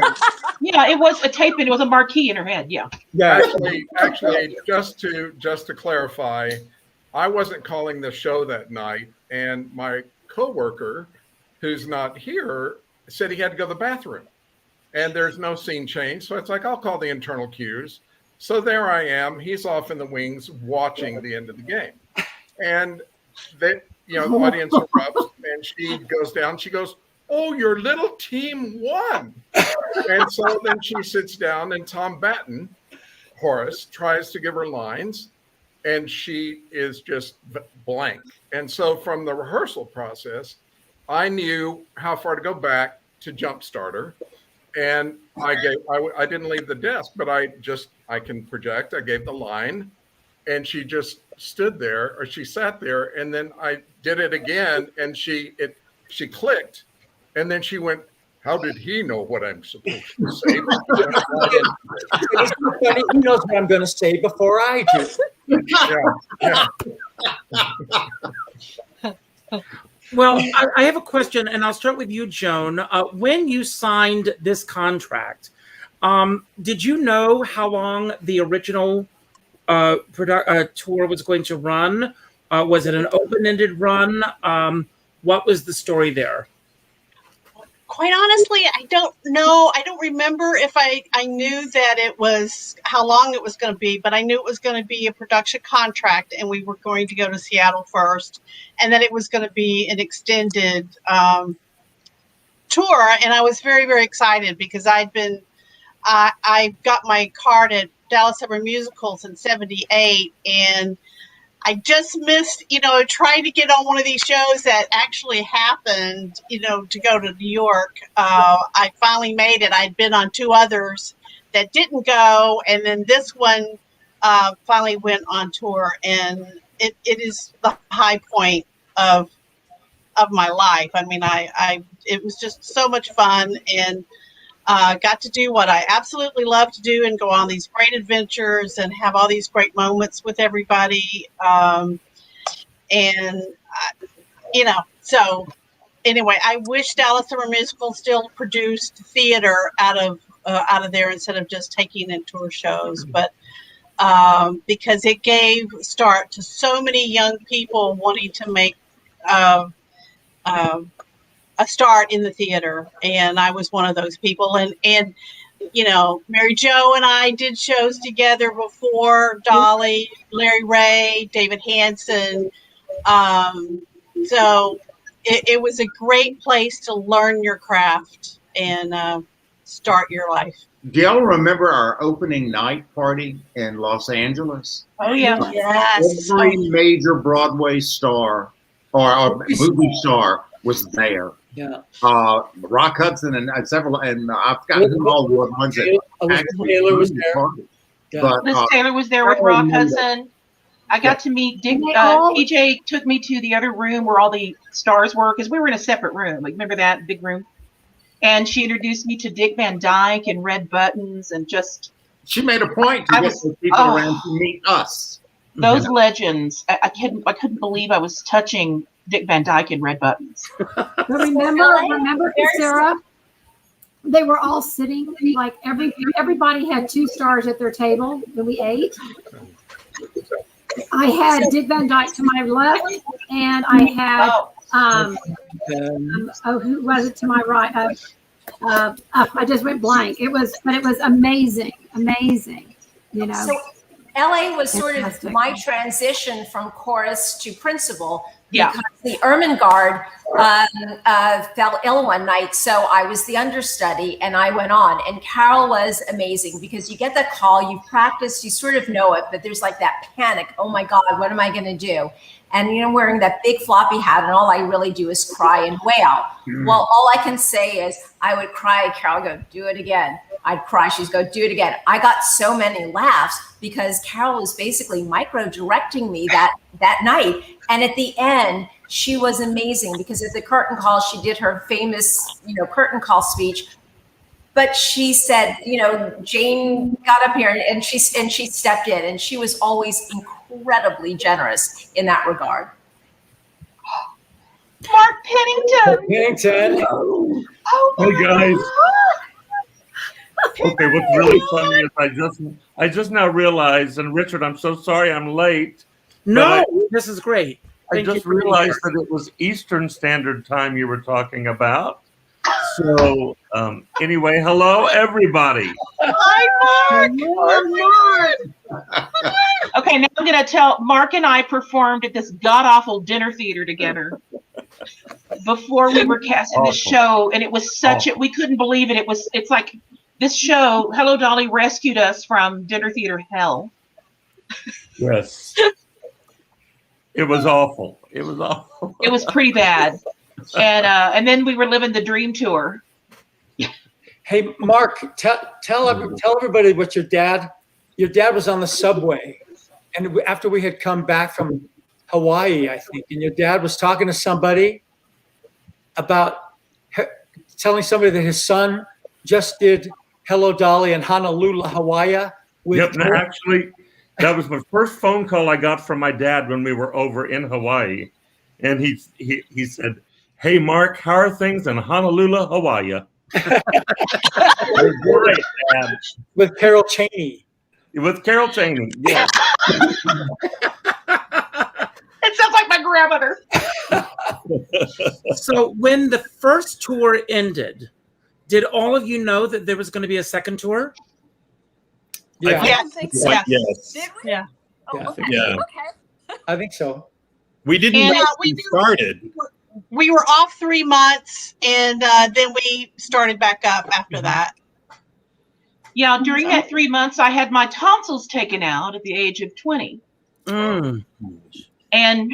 Speaker 7: Yeah, it was a tape and it was a marquee in her head. Yeah.
Speaker 9: Yeah.
Speaker 13: Actually, just to clarify, I wasn't calling the show that night, and my coworker, who's not here, said he had to go to the bathroom, and there's no scene change. So it's like, I'll call the internal cues. So there I am. He's off in the wings watching the end of the game, and the audience erupts, and she goes down. She goes, "Oh, your little team won." And so then she sits down, and Tom Batten, Horace, tries to give her lines, and she is just blank. And so from the rehearsal process, I knew how far to go back to jumpstart her. And I didn't leave the desk, but I can project. I gave the line, and she just stood there, or she sat there, and then I did it again, and she clicked, and then she went, "How did he know what I'm supposed to say?"
Speaker 9: It's so funny. He knows what I'm going to say before I do.
Speaker 13: Yeah.
Speaker 2: Well, I have a question, and I'll start with you, Joan. When you signed this contract, did you know how long the original tour was going to run? Was it an open-ended run? What was the story there?
Speaker 11: Quite honestly, I don't know. I don't remember if I knew that it was how long it was going to be, but I knew it was going to be a production contract, and we were going to go to Seattle first, and then it was going to be an extended tour. And I was very, very excited because I got my card at Dallas Summer Musicals in '78, and I just missed, trying to get on one of these shows that actually happened, to go to New York. I finally made it. I'd been on 2 others that didn't go, and then this one finally went on tour, and it is the high point of my life. I mean, it was just so much fun, and got to do what I absolutely love to do and go on these great adventures and have all these great moments with everybody. So anyway, I wish Dallas Summer Musical still produced theater out of there instead of just taking in tour shows. But because it gave start to so many young people wanting to make a start in the theater, and I was one of those people. And Mary Jo and I did shows together before. Dolly, Larry Ray, David Hansen. So it was a great place to learn your craft and start your life.
Speaker 8: Do y'all remember our opening night party in Los Angeles?
Speaker 7: Oh yeah,
Speaker 11: yes.
Speaker 8: Every major Broadway star or movie star was there.
Speaker 9: Yeah.
Speaker 8: Rock Hudson and several, and I've forgotten who all the ones that actually
Speaker 9: Taylor was there.
Speaker 8: Yeah.
Speaker 7: But, Liz Taylor was there with Rock Hudson. I got to meet Dick. PJ took me to the other room where all the stars were, because we were in a separate room. Like, remember that big room? And she introduced me to Dick Van Dyke and Red Buttons, and just.
Speaker 8: She made a point to get the people around to meet us.
Speaker 7: Those legends. I couldn't believe I was touching Dick Van Dyke in red buttons.
Speaker 5: But remember, Sarah, they were all sitting like everybody had 2 stars at their table that we ate. I had Dick Van Dyke to my left, and I had who was it to my right? I just went blank. It was amazing. You know.
Speaker 12: So LA was sort
Speaker 5: Fantastic.
Speaker 12: of my transition from chorus to principal because the Ermengarde fell ill one night. So I was the understudy and I went on. And Carol was amazing because you get that call, you practice, you sort of know it, but there's like that panic. Oh my God, what am I going to do? And I'm wearing that big floppy hat and all I really do is cry and wail. Well, all I can say is I would cry. Carol would go, do it again. I'd cry. She'd go, do it again. I got so many laughs because Carol was basically micro-directing me that night. And at the end, she was amazing because at the curtain call, she did her famous, curtain call speech. But she said, Jane got up here and she stepped in, and she was always incredibly generous in that regard.
Speaker 7: Mark Pennington. Oh,
Speaker 14: hey guys. Okay, what's really funny is I just now realized, and Richard, I'm so sorry I'm late.
Speaker 2: No, this is great.
Speaker 14: I just realized that it was Eastern Standard Time you were talking about. So anyway, hello everybody.
Speaker 7: Hi, Mark. Okay, now I'm going to tell. Mark and I performed at this god-awful dinner theater together before we were casting this show, and it was we couldn't believe it. It's like this show, Hello Dolly, rescued us from dinner theater hell.
Speaker 14: Yes. It was awful. It was awful.
Speaker 7: It was pretty bad. And then we were living the dream tour.
Speaker 9: Hey, Mark, tell everybody what your dad was on the subway. And after we had come back from Hawaii, I think, and your dad was talking to somebody about telling somebody that his son just did Hello Dolly in Honolulu, Hawaii.
Speaker 14: Yep, actually, that was my first phone call I got from my dad when we were over in Hawaii. And he said, "Hey, Mark, how are things in Honolulu, Hawaii?" Great, Dad.
Speaker 9: With Carol Chaney.
Speaker 14: With Carol Chaney, yes.
Speaker 7: It sounds like my grandmother.
Speaker 2: So when the first tour ended, did all of you know that there was going to be a second tour?
Speaker 9: Yeah.
Speaker 11: Yes.
Speaker 3: Yes.
Speaker 6: Did we?
Speaker 11: Yeah.
Speaker 6: Oh,
Speaker 9: Yeah.
Speaker 6: okay.
Speaker 3: Yeah.
Speaker 6: Okay.
Speaker 9: I think so.
Speaker 3: We didn't
Speaker 7: And,
Speaker 3: know we started.
Speaker 11: We were off 3 months, and then we started back up after that.
Speaker 7: Yeah, during that 3 months, I had my tonsils taken out at the age of 20 and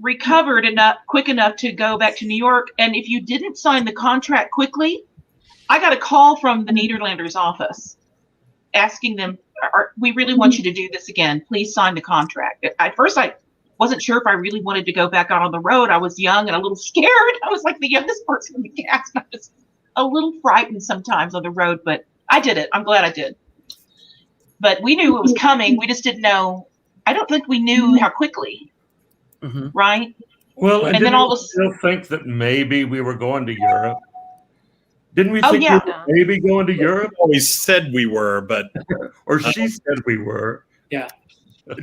Speaker 7: recovered quick enough to go back to New York. And if you didn't sign the contract quickly, I got a call from the Nederlanders office asking them, "We really want you to do this again. Please sign the contract." At first, I wasn't sure if I really wanted to go back out on the road. I was young and a little scared. I was like the youngest person in the cast. I was a little frightened sometimes on the road, but I did it. I'm glad I did. But we knew it was coming. We just didn't know. I don't think we knew how quickly, right?
Speaker 14: Well, and
Speaker 7: then
Speaker 14: didn't
Speaker 7: all
Speaker 14: we
Speaker 7: of a
Speaker 14: still think that maybe we were going to Europe? Didn't we think we were maybe going to Europe?
Speaker 3: Always said we were, but
Speaker 14: or she said we were.
Speaker 9: Yeah.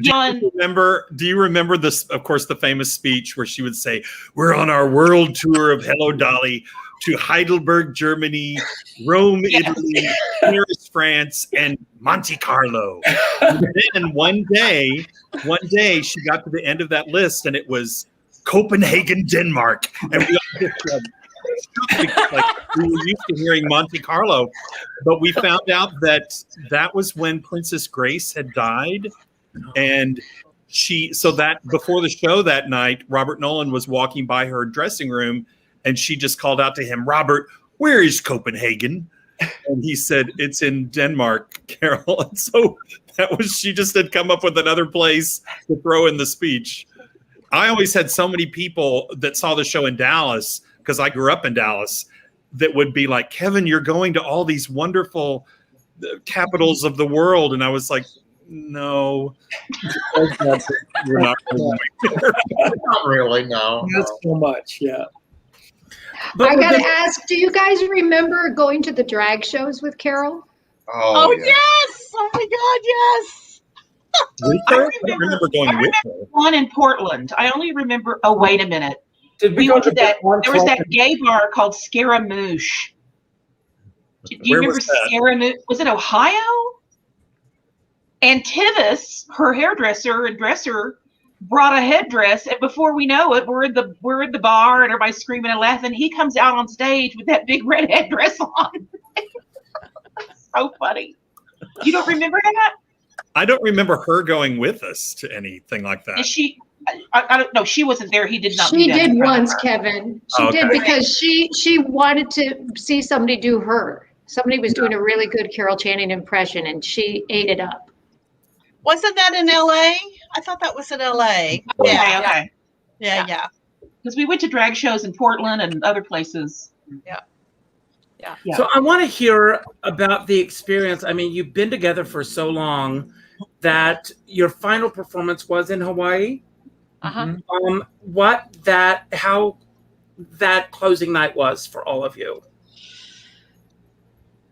Speaker 3: Do you remember this, of course, the famous speech where she would say, "We're on our world tour of Hello Dolly to Heidelberg, Germany, Rome, Italy, Paris, France, and Monte Carlo." And then one day she got to the end of that list and it was Copenhagen, Denmark. And we all just like we were used to hearing Monte Carlo, but we found out that was when Princess Grace had died. And that before the show that night, Robert Nolan was walking by her dressing room and she just called out to him, "Robert, where is Copenhagen?" And he said, "It's in Denmark, Carol." And so she just had come up with another place to throw in the speech. I always had so many people that saw the show in Dallas, because I grew up in Dallas, that would be like, "Kevin, you're going to all these wonderful capitals of the world." And I was like, no. We're not
Speaker 8: Not really, no.
Speaker 9: Not so much, yeah.
Speaker 10: I gotta ask, do you guys remember going to the drag shows with Carol?
Speaker 11: Oh, yes! Oh my God, yes!
Speaker 7: I
Speaker 3: remember going with her.
Speaker 7: one in Portland. I only remember. Oh, wait a minute.
Speaker 9: Did
Speaker 7: We
Speaker 9: go
Speaker 7: went to
Speaker 9: to
Speaker 7: that.
Speaker 9: one
Speaker 7: There was
Speaker 9: club?
Speaker 7: that gay bar called Scaramouche. Do you
Speaker 3: Where
Speaker 7: remember
Speaker 3: was that?
Speaker 7: Scaramouche? Was it Ohio? And Tivis, her hairdresser and dresser, brought a headdress, and before we know it, we're in the bar, and everybody's screaming and laughing. He comes out on stage with that big red headdress on. So funny. You don't remember that?
Speaker 3: I don't remember her going with us to anything like that.
Speaker 7: Is she? I don't know. She wasn't there. He did not.
Speaker 10: She
Speaker 7: do that
Speaker 10: did
Speaker 7: in front of
Speaker 10: once,
Speaker 7: her.
Speaker 10: Kevin. She
Speaker 3: Okay.
Speaker 10: did because she wanted to see somebody do her. Somebody was doing a really good Carol Channing impression, and she ate it up.
Speaker 11: Wasn't that in LA? I thought that was in LA. Yeah.
Speaker 7: Okay.
Speaker 11: Yeah.
Speaker 7: Because we went to drag shows in Portland and other places.
Speaker 11: Yeah.
Speaker 2: So I want to hear about the experience. I mean, you've been together for so long that your final performance was in Hawaii.
Speaker 6: Uh-huh.
Speaker 2: How that closing night was for all of you.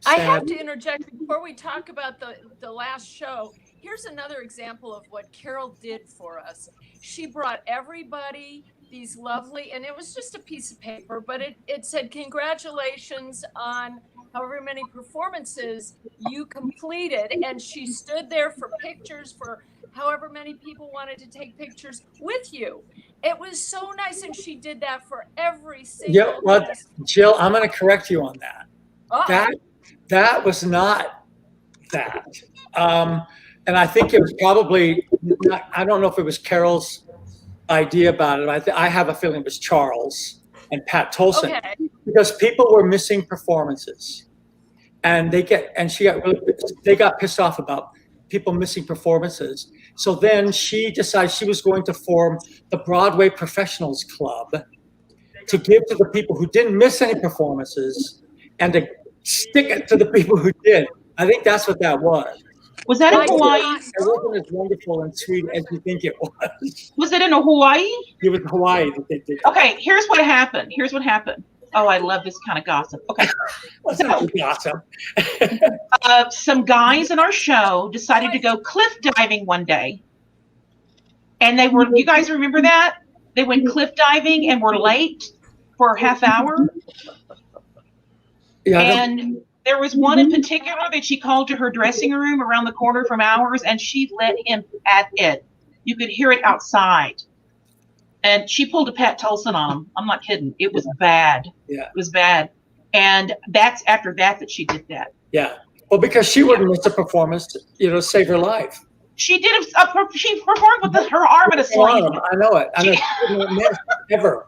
Speaker 6: I have to interject before we talk about the last show. Here's another example of what Carol did for us. She brought everybody these lovely, and it was just a piece of paper, but it said, congratulations on however many performances you completed. And she stood there for pictures for however many people wanted to take pictures with you. It was so nice. And she did that for every single
Speaker 9: Yeah, well,
Speaker 6: guest.
Speaker 9: Jill, I'm going to correct you on that.
Speaker 6: Uh-oh.
Speaker 9: That was not that. And I think it was probably not, I don't know if it was Carol's idea about it. I have a feeling it was Charles and Pat Tolson,
Speaker 6: Okay.
Speaker 9: because people were missing performances, and they got pissed off about people missing performances. So then she decided she was going to form the Broadway Professionals Club to give to the people who didn't miss any performances and to stick it to the people who did. I think that's what that was.
Speaker 7: Was that in Hawaii?
Speaker 9: It wasn't as wonderful and sweet as you think it was.
Speaker 7: Was it in Hawaii?
Speaker 9: It was Hawaii that they did.
Speaker 7: Okay, here's what happened. Oh, I love this kind of gossip. Okay.
Speaker 9: What's that gossip?
Speaker 7: Some guys in our show decided to go cliff diving one day. And they were, you guys remember that? They went cliff diving and were late for a half hour.
Speaker 9: Yeah,
Speaker 7: and there was one in particular that she called to her dressing room around the corner from ours, and she let him at it. You could hear it outside. And she pulled a Pat Tolson on him. I'm not kidding. It was bad.
Speaker 9: Yeah.
Speaker 7: It was bad. And that's after that she did that.
Speaker 9: Yeah. Well, because she wouldn't miss a performance to, save her life.
Speaker 7: She did. She performed with her arm in a sling.
Speaker 9: I know it. She didn't miss ever.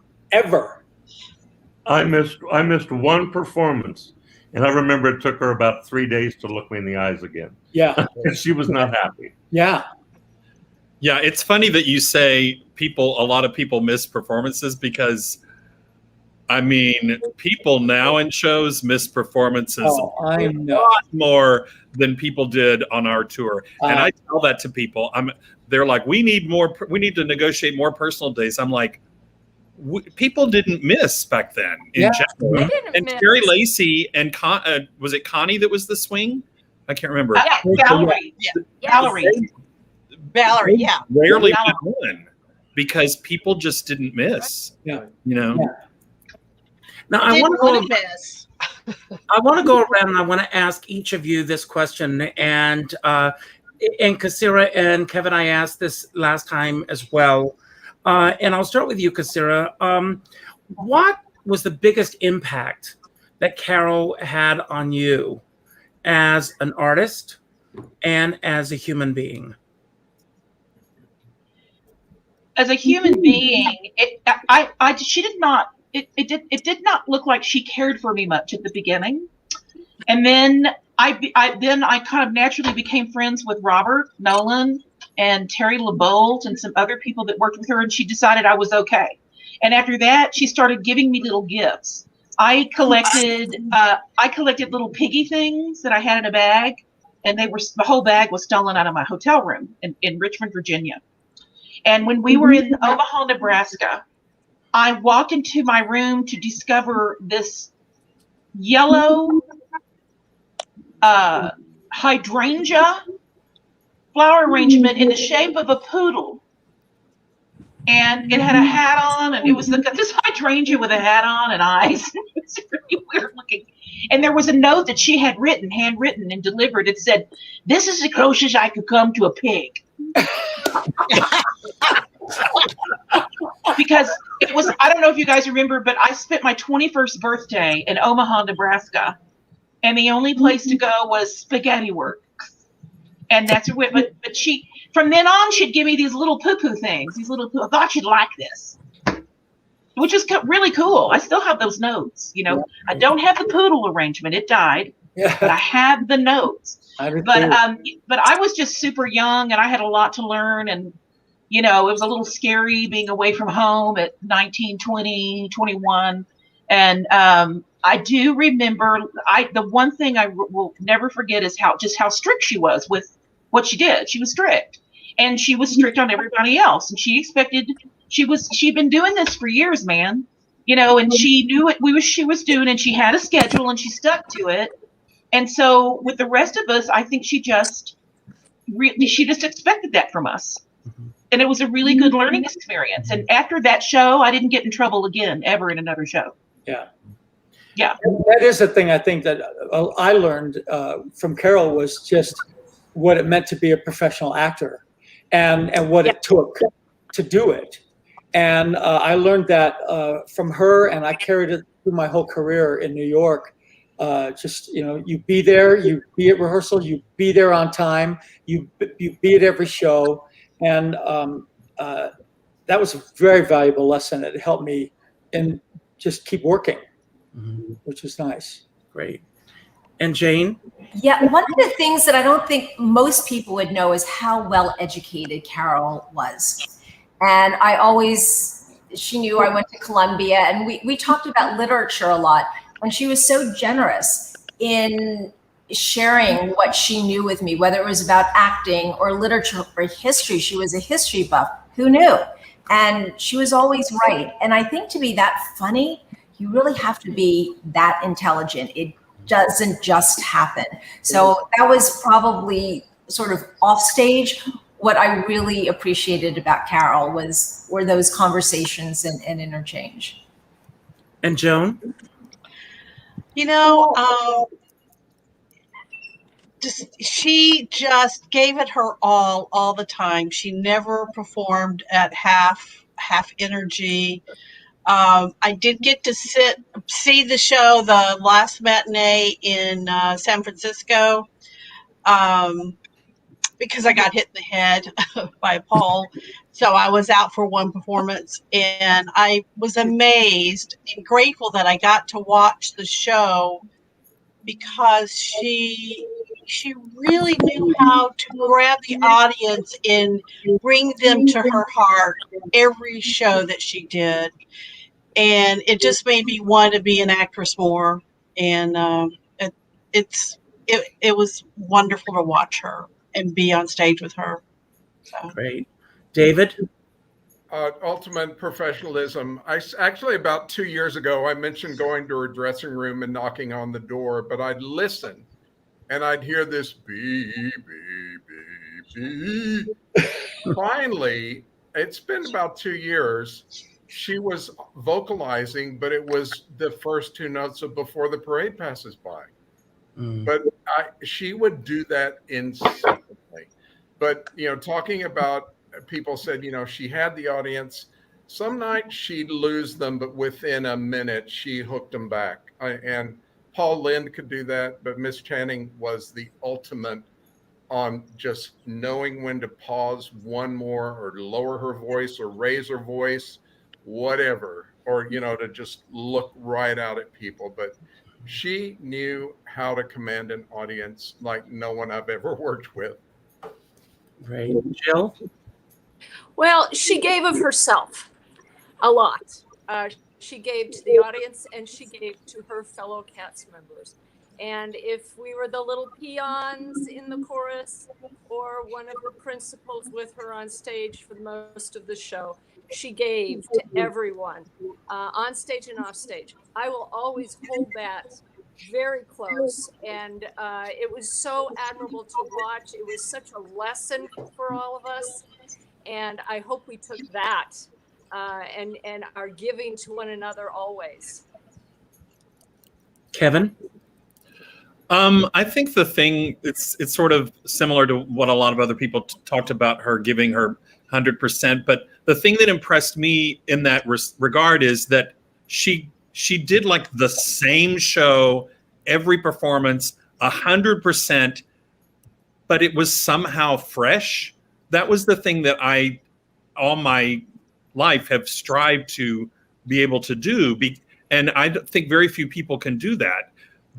Speaker 14: I missed one performance, and I remember it took her about 3 days to look me in the eyes again.
Speaker 9: Yeah.
Speaker 14: She was not happy.
Speaker 9: Yeah.
Speaker 3: Yeah, it's funny that you say a lot of people miss performances, because I mean, people now in shows miss performances a lot more than people did on our tour. And I tell that to people. They're like, we need to negotiate more personal days. I'm like, people didn't miss back then in general.
Speaker 6: They didn't
Speaker 3: And
Speaker 6: miss.
Speaker 3: Terry Lacey and was it Connie that was the swing? I can't remember.
Speaker 7: Valerie.
Speaker 11: Valerie, yeah.
Speaker 3: Rarely won because people just didn't miss.
Speaker 9: Yeah.
Speaker 3: Now
Speaker 2: I
Speaker 11: Didn't
Speaker 2: want
Speaker 11: want
Speaker 2: to
Speaker 11: to miss.
Speaker 2: I want to go around and I want to ask each of you this question. And Kasira and Kevin, I asked this last time as well. And I'll start with you, Kasira. What was the biggest impact that Carol had on you as an artist and as a human being?
Speaker 7: As a human being, it did not look like she cared for me much at the beginning. And then I kind of naturally became friends with Robert Nolan and Terry LeBolt and some other people that worked with her, and she decided I was okay. And after that, she started giving me little gifts. I collected little piggy things that I had in a bag, and the whole bag was stolen out of my hotel room in Richmond, Virginia. And when we were in Omaha, Nebraska, I walked into my room to discover this yellow hydrangea flower arrangement in the shape of a poodle. And it had a hat on, and it was this hydrangea with a hat on and eyes. It was really weird looking. And there was a note that she had written, handwritten, and delivered. It said, "This is the closest I could come to a pig." Because it was, I don't know if you guys remember, but I spent my 21st birthday in Omaha, Nebraska, and the only place to go was Spaghetti Works. And that's what, but she, from then on, she'd give me these little poo-poo things, I thought you'd like this, which is really cool. I still have those notes, you know. I don't have the poodle arrangement. It died, but I have the notes. But I was just super young, and I had a lot to learn, and, you know, it was a little scary being away from home at 19, 20, 21. And I do remember, the one thing I will never forget is how strict she was with what she did. She was strict, and she was strict on everybody else. And she expected, she'd been doing this for years, man, you know, and she knew what she was doing, and she had a schedule, and she stuck to it. And so with the rest of us, I think she just expected that from us. And it was a really good learning experience. And after that show, I didn't get in trouble again, ever in another show.
Speaker 9: Yeah.
Speaker 7: Yeah.
Speaker 9: And that is the thing I think that I learned from Carol, was just what it meant to be a professional actor, and what it took to do it. And I learned that from her, and I carried it through my whole career in New York. Just, you know, you be there, you be at rehearsal, you be there on time, you be at every show. And that was a very valuable lesson. It helped me and just keep working, which was nice.
Speaker 2: Great. And Jane?
Speaker 12: Yeah, one of the things that I don't think most people would know is how well educated Carol was. And she knew I went to Columbia, and we talked about literature a lot. When she was so generous in sharing what she knew with me, whether it was about acting or literature or history. She was a history buff. Who knew? And she was always right. And I think to be that funny, you really have to be that intelligent. It doesn't just happen. So that was probably sort of offstage. What I really appreciated about Carol were those conversations and interchange.
Speaker 2: And Joan?
Speaker 11: You know, she just gave it her all the time. She never performed at half energy. I did get to see the show, the last matinee in San Francisco, because I got hit in the head by Paul. So I was out for one performance, and I was amazed and grateful that I got to watch the show, because she really knew how to grab the audience and bring them to her heart every show that she did. And it just made me want to be an actress more. And it was wonderful to watch her and be on stage with her. So.
Speaker 2: Great. David?
Speaker 13: Ultimate professionalism. Actually, about 2 years ago, I mentioned going to her dressing room and knocking on the door, but I'd listen and I'd hear this beep, beep, beep, beep. Finally, it's been about 2 years, she was vocalizing, but it was the first two notes of Before the Parade Passes By. But she would do that incessantly. But, you know, talking about, people said, you know, she had the audience. Some nights she'd lose them, but within a minute, she hooked them back. And Paul Lynde could do that, but Miss Channing was the ultimate on just knowing when to pause one more, or to lower her voice or raise her voice, whatever, or, you know, to just look right out at people. But she knew how to command an audience like no one I've ever worked with.
Speaker 2: Great. Jill?
Speaker 6: Well, she gave of herself a lot. She gave to the audience, and she gave to her fellow cast members. And if we were the little peons in the chorus or one of the principals with her on stage for most of the show, she gave to everyone, on stage and off stage. I will always hold that very close. And it was so admirable to watch. It was such a lesson for all of us. And I hope we took that and are giving to one another always.
Speaker 2: Kevin?
Speaker 3: I think the thing, it's sort of similar to what a lot of other people talked about, her giving her 100%. But the thing that impressed me in that regard is that she did like the same show, every performance, 100%, but it was somehow fresh. That was the thing that I, all my life, have strived to be able to do. And I think very few people can do that.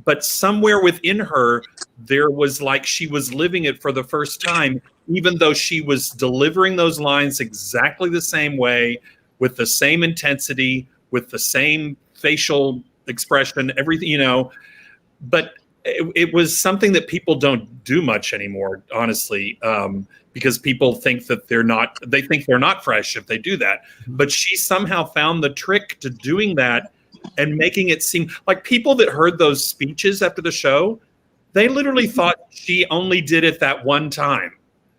Speaker 3: But somewhere within her, there was like she was living it for the first time, even though she was delivering those lines exactly the same way, with the same intensity, with the same facial expression, everything, you know. But it was something that people don't do much anymore, honestly, because people think that they think they're not fresh if they do that. But she somehow found the trick to doing that and making it seem like people that heard those speeches after the show, they literally thought she only did it that one time.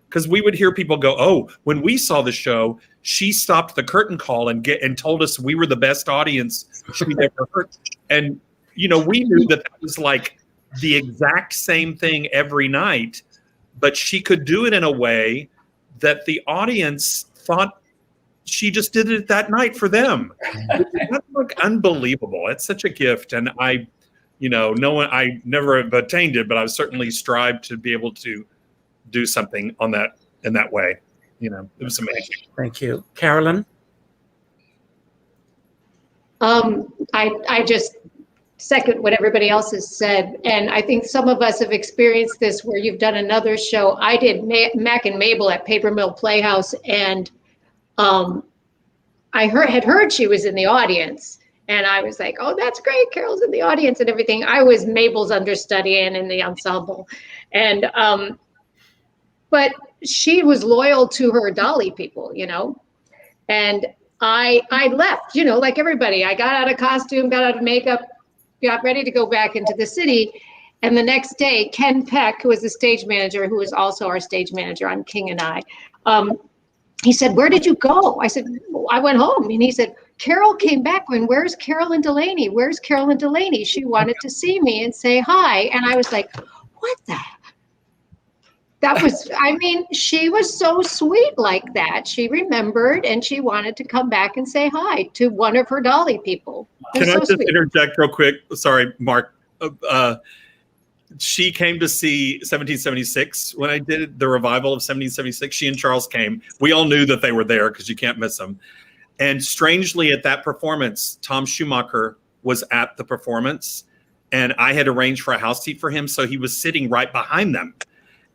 Speaker 3: Because we would hear people go, oh, when we saw the show, she stopped the curtain call and told us we were the best audience she'd ever heard. And, you know, we knew that was like the exact same thing every night, but she could do it in a way that the audience thought she just did it that night for them. That's like unbelievable. It's such a gift. And I never have attained it, but I've certainly strived to be able to do something on that in that way. You know, it was amazing.
Speaker 2: Thank you. Carolyn?
Speaker 10: I just second what everybody else has said. And I think some of us have experienced this where you've done another show. I did Mac and Mabel at Paper Mill Playhouse, and I had heard she was in the audience, and I was like, oh, that's great, Carol's in the audience and everything. I was Mabel's understudy and in the ensemble. And but she was loyal to her Dolly people, you know. And I left, you know, like everybody. I got out of costume, got out of makeup, got ready to go back into the city. And the next day, Ken Peck, who was the stage manager, who was also our stage manager on King and I, he said, where did you go? I said, well, I went home. And he said, Carol came back. Where's Carolyn Delaney? Where's Carolyn Delaney? She wanted to see me and say hi. And I was like, what the? That was, I mean, she was so sweet like that. She remembered and she wanted to come back and say hi to one of her Dolly people.
Speaker 3: Can I just interject real quick? Sorry, Mark. She came to see 1776 when I did the revival of 1776. She and Charles came. We all knew that they were there because you can't miss them. And strangely, at that performance, Tom Schumacher was at the performance, and I had arranged for a house seat for him, so he was sitting right behind them.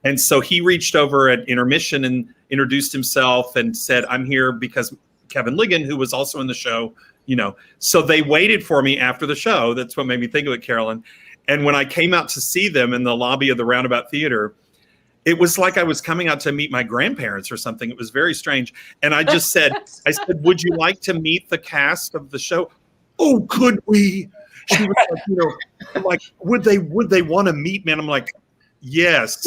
Speaker 3: And so he reached over at intermission and introduced himself and said, I'm here because Kevin Ligon, who was also in the show, you know. So they waited for me after the show. That's what made me think of it, Carolyn. And when I came out to see them in the lobby of the Roundabout Theater, it was like I was coming out to meet my grandparents or something. It was very strange. And I just said, would you like to meet the cast of the show? Oh, could we? She was like, you know, I'm like, would they want to meet me? And I'm like, yes.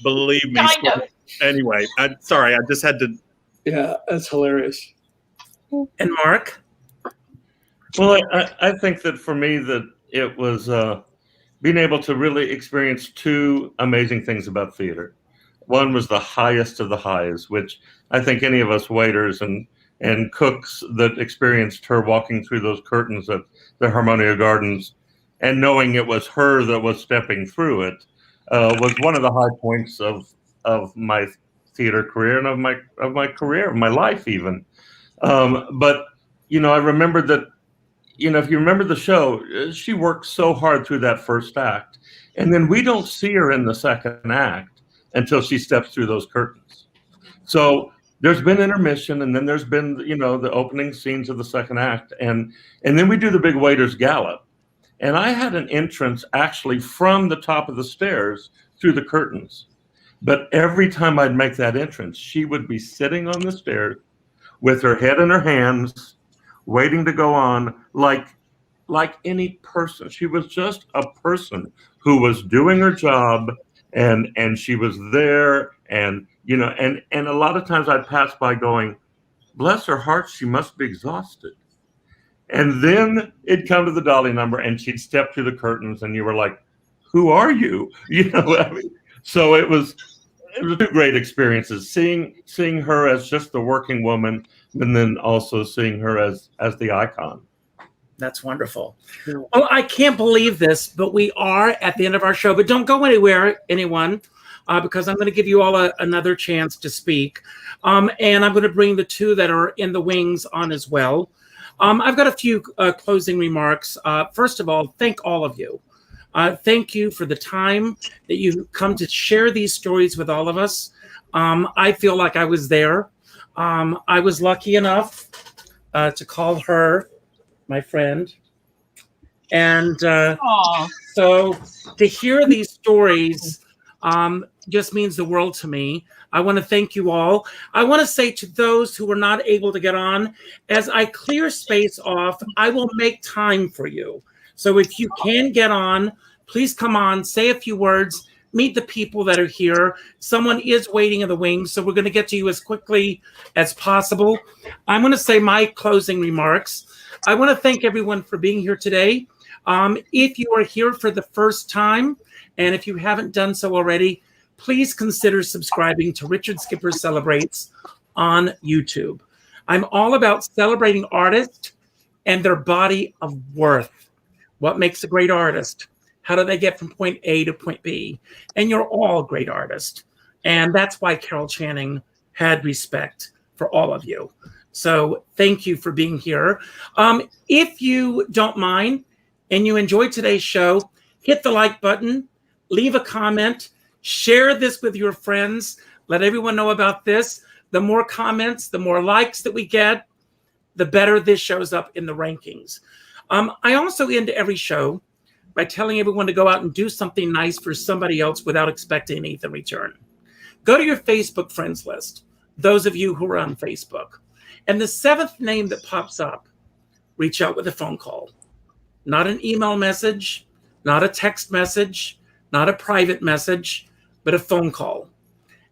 Speaker 3: Believe me. So, anyway, sorry, I just had to.
Speaker 9: Yeah, that's hilarious.
Speaker 2: And Mark?
Speaker 14: Well, I think that for me that it was being able to really experience two amazing things about theater. One was the highest of the highs, which I think any of us waiters and cooks that experienced her walking through those curtains at the Harmonia Gardens and knowing it was her that was stepping through it was one of the high points of my theater career and of my career, of my life even. But, you know, I remember that, you know, if you remember the show, she worked so hard through that first act. And then we don't see her in the second act until she steps through those curtains. So there's been intermission, and then there's been, you know, the opening scenes of the second act. And then we do the big Waiters Gala. And I had an entrance actually from the top of the stairs through the curtains. But every time I'd make that entrance, she would be sitting on the stairs with her head in her hands, waiting to go on like any person. She was just a person who was doing her job, and she was there, and you know, and a lot of times I'd pass by going, bless her heart, she must be exhausted. And then it'd come to the Dolly number, and she'd step through the curtains, and you were like, who are you? You know, I mean, so it was two great experiences, seeing her as just the working woman, and then also seeing her as the icon.
Speaker 2: That's wonderful. Well, I can't believe this, but we are at the end of our show. But don't go anywhere, anyone, because I'm going to give you all another chance to speak. And I'm going to bring the two that are in the wings on as well. I've got a few closing remarks. First of all, thank all of you. Thank you for the time that you've come to share these stories with all of us. I feel like I was there. I was lucky enough to call her my friend. And so to hear these stories just means the world to me. I want to thank you all. I want to say to those who were not able to get on, as I clear space off, I will make time for you. So if you can get on, please come on, say a few words, meet the people that are here. Someone is waiting in the wings, so we're going to get to you as quickly as possible. I'm going to say my closing remarks. I want to thank everyone for being here today. If you are here for the first time, and if you haven't done so already, please consider subscribing to Richard Skipper Celebrates on YouTube. I'm all about celebrating artists and their body of worth. What makes a great artist? How do they get from point A to point B? And you're all great artists. And that's why Carol Channing had respect for all of you. So thank you for being here. If you don't mind and you enjoyed today's show, hit the like button, leave a comment, share this with your friends, let everyone know about this. The more comments, the more likes that we get, the better this shows up in the rankings. I also end every show by telling everyone to go out and do something nice for somebody else without expecting anything in return. Go to your Facebook friends list, those of you who are on Facebook. And the seventh name that pops up, reach out with a phone call. Not an email message, not a text message, not a private message, but a phone call.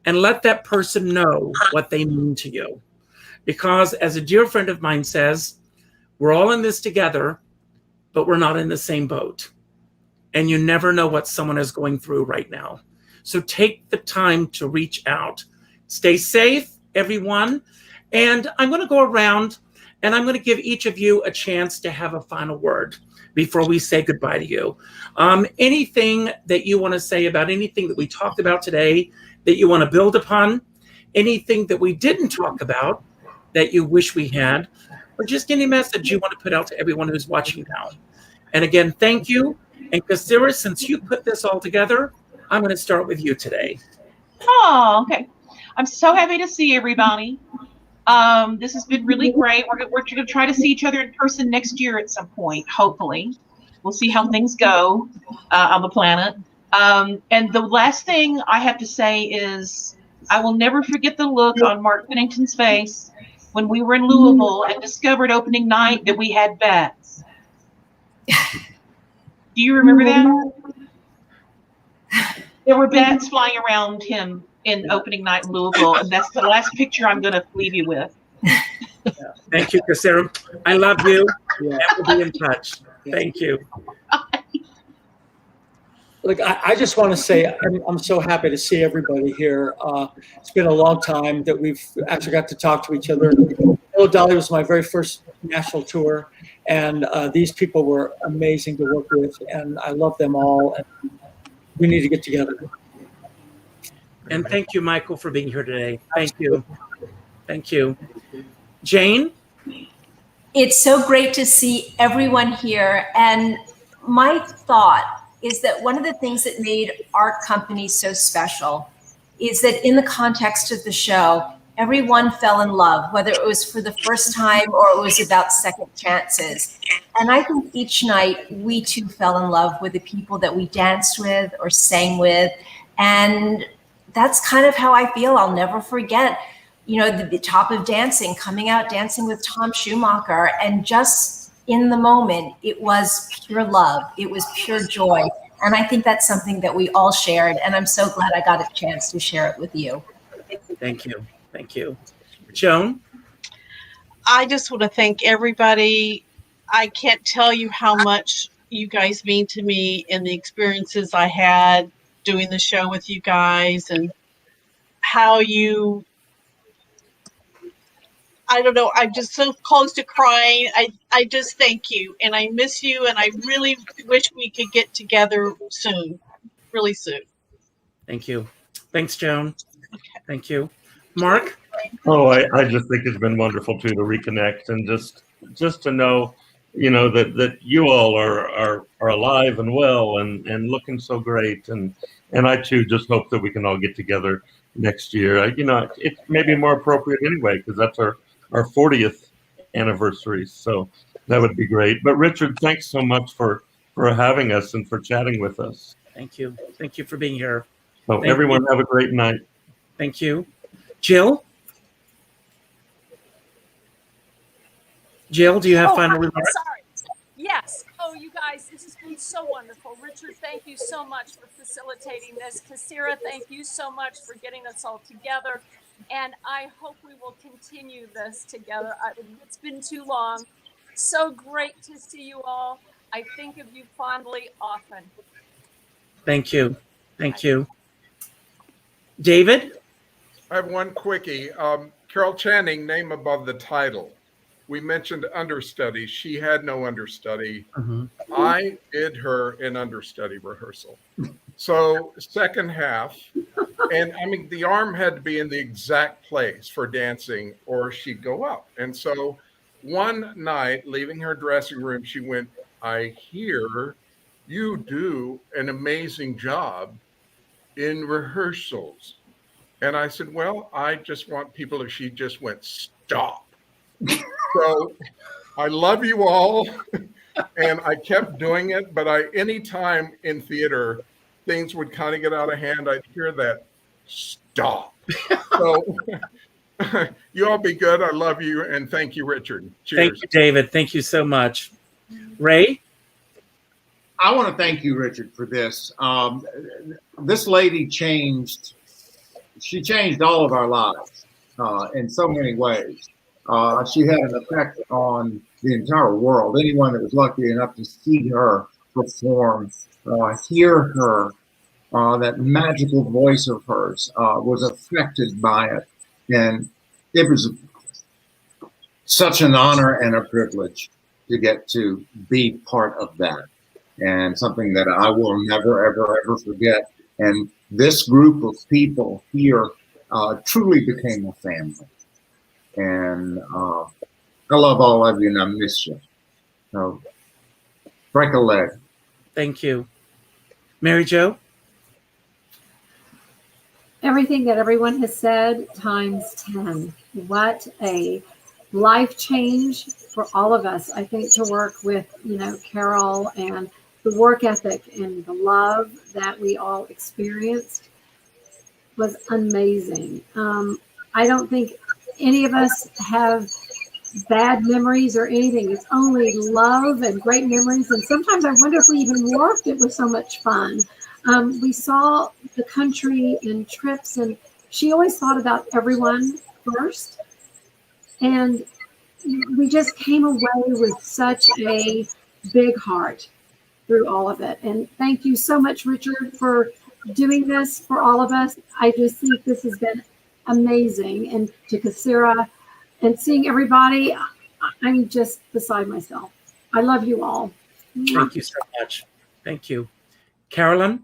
Speaker 2: And let that person know what they mean to you. Because as a dear friend of mine says, we're all in this together, but we're not in the same boat. And you never know what someone is going through right now. So take the time to reach out. Stay safe, everyone. And I'm going to go around and I'm going to give each of you a chance to have a final word before we say goodbye to you. Anything that you want to say about anything that we talked about today that you want to build upon, anything that we didn't talk about that you wish we had, or just any message you want to put out to everyone who's watching now. And again, thank you. And Kasira, since you put this all together, I'm going to start with you today.
Speaker 7: Oh, okay. I'm so happy to see everybody. This has been really great. We're going to try to see each other in person next year at some point, hopefully. We'll see how things go on the planet. And the last thing I have to say is I will never forget the look on Mark Pennington's face when we were in Louisville and discovered opening night that we had bats. Do you remember that? There were bats flying around him in opening night in Louisville, and that's the last picture I'm going to leave you with.
Speaker 2: Thank you, Kasira. I love you. And we'll be in touch. Thank you.
Speaker 9: Look, I just want to say I'm so happy to see everybody here. It's been a long time that we've actually got to talk to each other. Hello, Dolly was my very first national tour, and these people were amazing to work with, and I love them all, and we need to get together.
Speaker 2: And thank you, Michael, for being here today. Thank you. Thank you. Jane?
Speaker 12: It's so great to see everyone here. And my thought is that one of the things that made our company so special is that in the context of the show, everyone fell in love, whether it was for the first time or it was about second chances. And I think each night we too fell in love with the people that we danced with or sang with. And that's kind of how I feel. I'll never forget, the top of dancing, coming out dancing with Tom Schumacher. And just in the moment, it was pure love. It was pure joy. And I think that's something that we all shared. And I'm so glad I got a chance to share it with you.
Speaker 2: Thank you. Thank you. Joan?
Speaker 11: I just want to thank everybody. I can't tell you how much you guys mean to me and the experiences I had doing the show with you guys, and how you, I don't know, I'm just so close to crying. I just thank you, and I miss you, and I really wish we could get together soon, really soon.
Speaker 2: Thank you. Thanks, Joan. Thank you. Mark?
Speaker 14: Oh, I just think it's been wonderful too to reconnect and just to know, that you all are alive and well and looking so great, and I too just hope that we can all get together next year. It may be more appropriate anyway because that's our 40th anniversary, so that would be great. But Richard, thanks so much for having us and for chatting with us.
Speaker 2: Thank you. Thank you for being here.
Speaker 14: So everyone have a great night.
Speaker 2: Thank you. Jill? Jill, do you have final remarks?
Speaker 6: Sorry. Yes. Oh, you guys, this has been so wonderful. Richard, thank you so much for facilitating this. Kasira, thank you so much for getting us all together. And I hope we will continue this together. It's been too long. So great to see you all. I think of you fondly often.
Speaker 2: Thank you. Thank you. David?
Speaker 13: I have one quickie. Carol Channing, name above the title. We mentioned understudy. She had no understudy. I did her an understudy rehearsal. So second half, and I mean, the arm had to be in the exact place for dancing or she'd go up. And so one night, leaving her dressing room, she went, I hear you do an amazing job in rehearsals. And I said, well, I just want people to, she just went, stop. So I love you all. And I kept doing it, but anytime in theater, things would kind of get out of hand. I'd hear that, stop. So you all be good. I love you. And thank you, Richard. Cheers.
Speaker 2: Thank you, David. Thank you so much. Ray?
Speaker 8: I want to thank you, Richard, for this. This lady changed all of our lives in so many ways. She had an effect on the entire world. Anyone that was lucky enough to see her perform, hear her, that magical voice of hers was affected by it. And it was such an honor and a privilege to get to be part of that. And something that I will never, ever, ever forget. And this group of people here truly became a family. And I love all of you, and I miss you. So, break a leg.
Speaker 2: Thank you. Mary Jo?
Speaker 5: Everything that everyone has said times 10. What a life change for all of us. I think to work with, Carol, and the work ethic and the love that we all experienced was amazing. I don't think any of us have bad memories or anything. It's only love and great memories. And sometimes I wonder if we even worked. It was so much fun. We saw the country in trips, and she always thought about everyone first. And we just came away with such a big heart through all of it. And thank you so much, Richard, for doing this for all of us. I just think this has been amazing. And to Kasira and seeing everybody, I'm just beside myself. I love you all.
Speaker 2: Thank you so much. Thank you. Carolyn?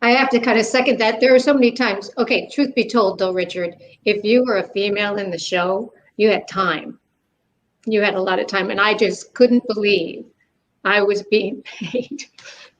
Speaker 10: I have to kind of second that. There are so many times. Okay, truth be told, though, Richard, if you were a female in the show, you had time. You had a lot of time. And I just couldn't believe I was being paid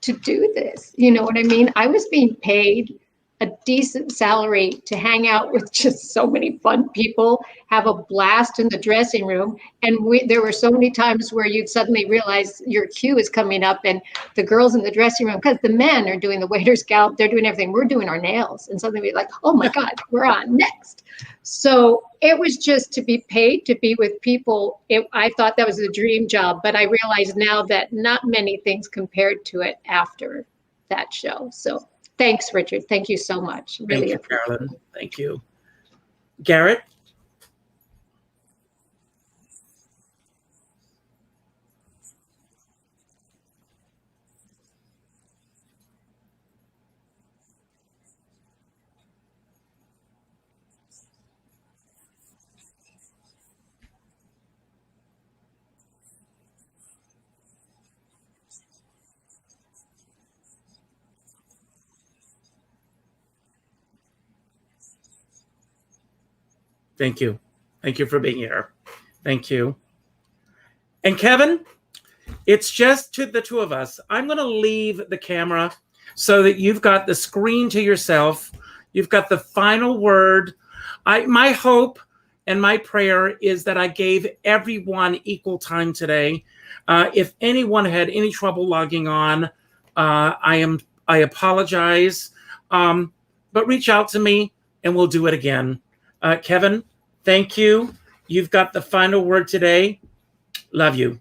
Speaker 10: to do this. You know what I mean? I was being paid a decent salary to hang out with just so many fun people, have a blast in the dressing room. And there were so many times where you'd suddenly realize your cue is coming up and the girls in the dressing room, because the men are doing the waiter's gallop, they're doing everything. We're doing our nails. And suddenly we're like, oh my God, we're on next. So it was just to be paid to be with people. I thought that was a dream job, but I realize now that not many things compared to it after that show. So thanks, Richard. Thank you so much. Really
Speaker 2: Thank you, Carolyn. Thank you. Garrett? Thank you. Thank you for being here. Thank you. And Kevin, it's just to the two of us. I'm going to leave the camera so that you've got the screen to yourself. You've got the final word. My hope and my prayer is that I gave everyone equal time today. If anyone had any trouble logging on, I apologize. But reach out to me and we'll do it again. Kevin, thank you. You've got the final word today. Love you.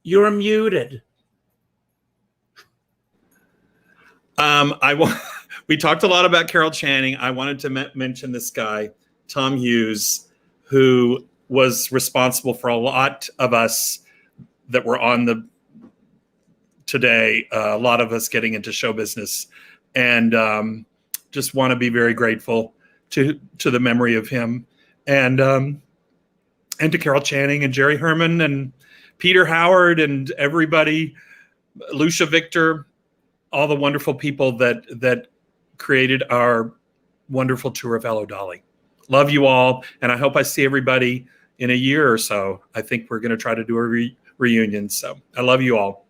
Speaker 2: You're muted.
Speaker 3: We talked a lot about Carol Channing. I wanted to mention this guy, Tom Hughes, who was responsible for a lot of us that were on today, a lot of us getting into show business, and just want to be very grateful to the memory of him, and to Carol Channing and Jerry Herman and Peter Howard and everybody, Lucia Victor, all the wonderful people that created our wonderful tour of Hello Dolly. Love you all, and I hope I see everybody in a year or so. I think we're going to try to do a reunion. So I love you all.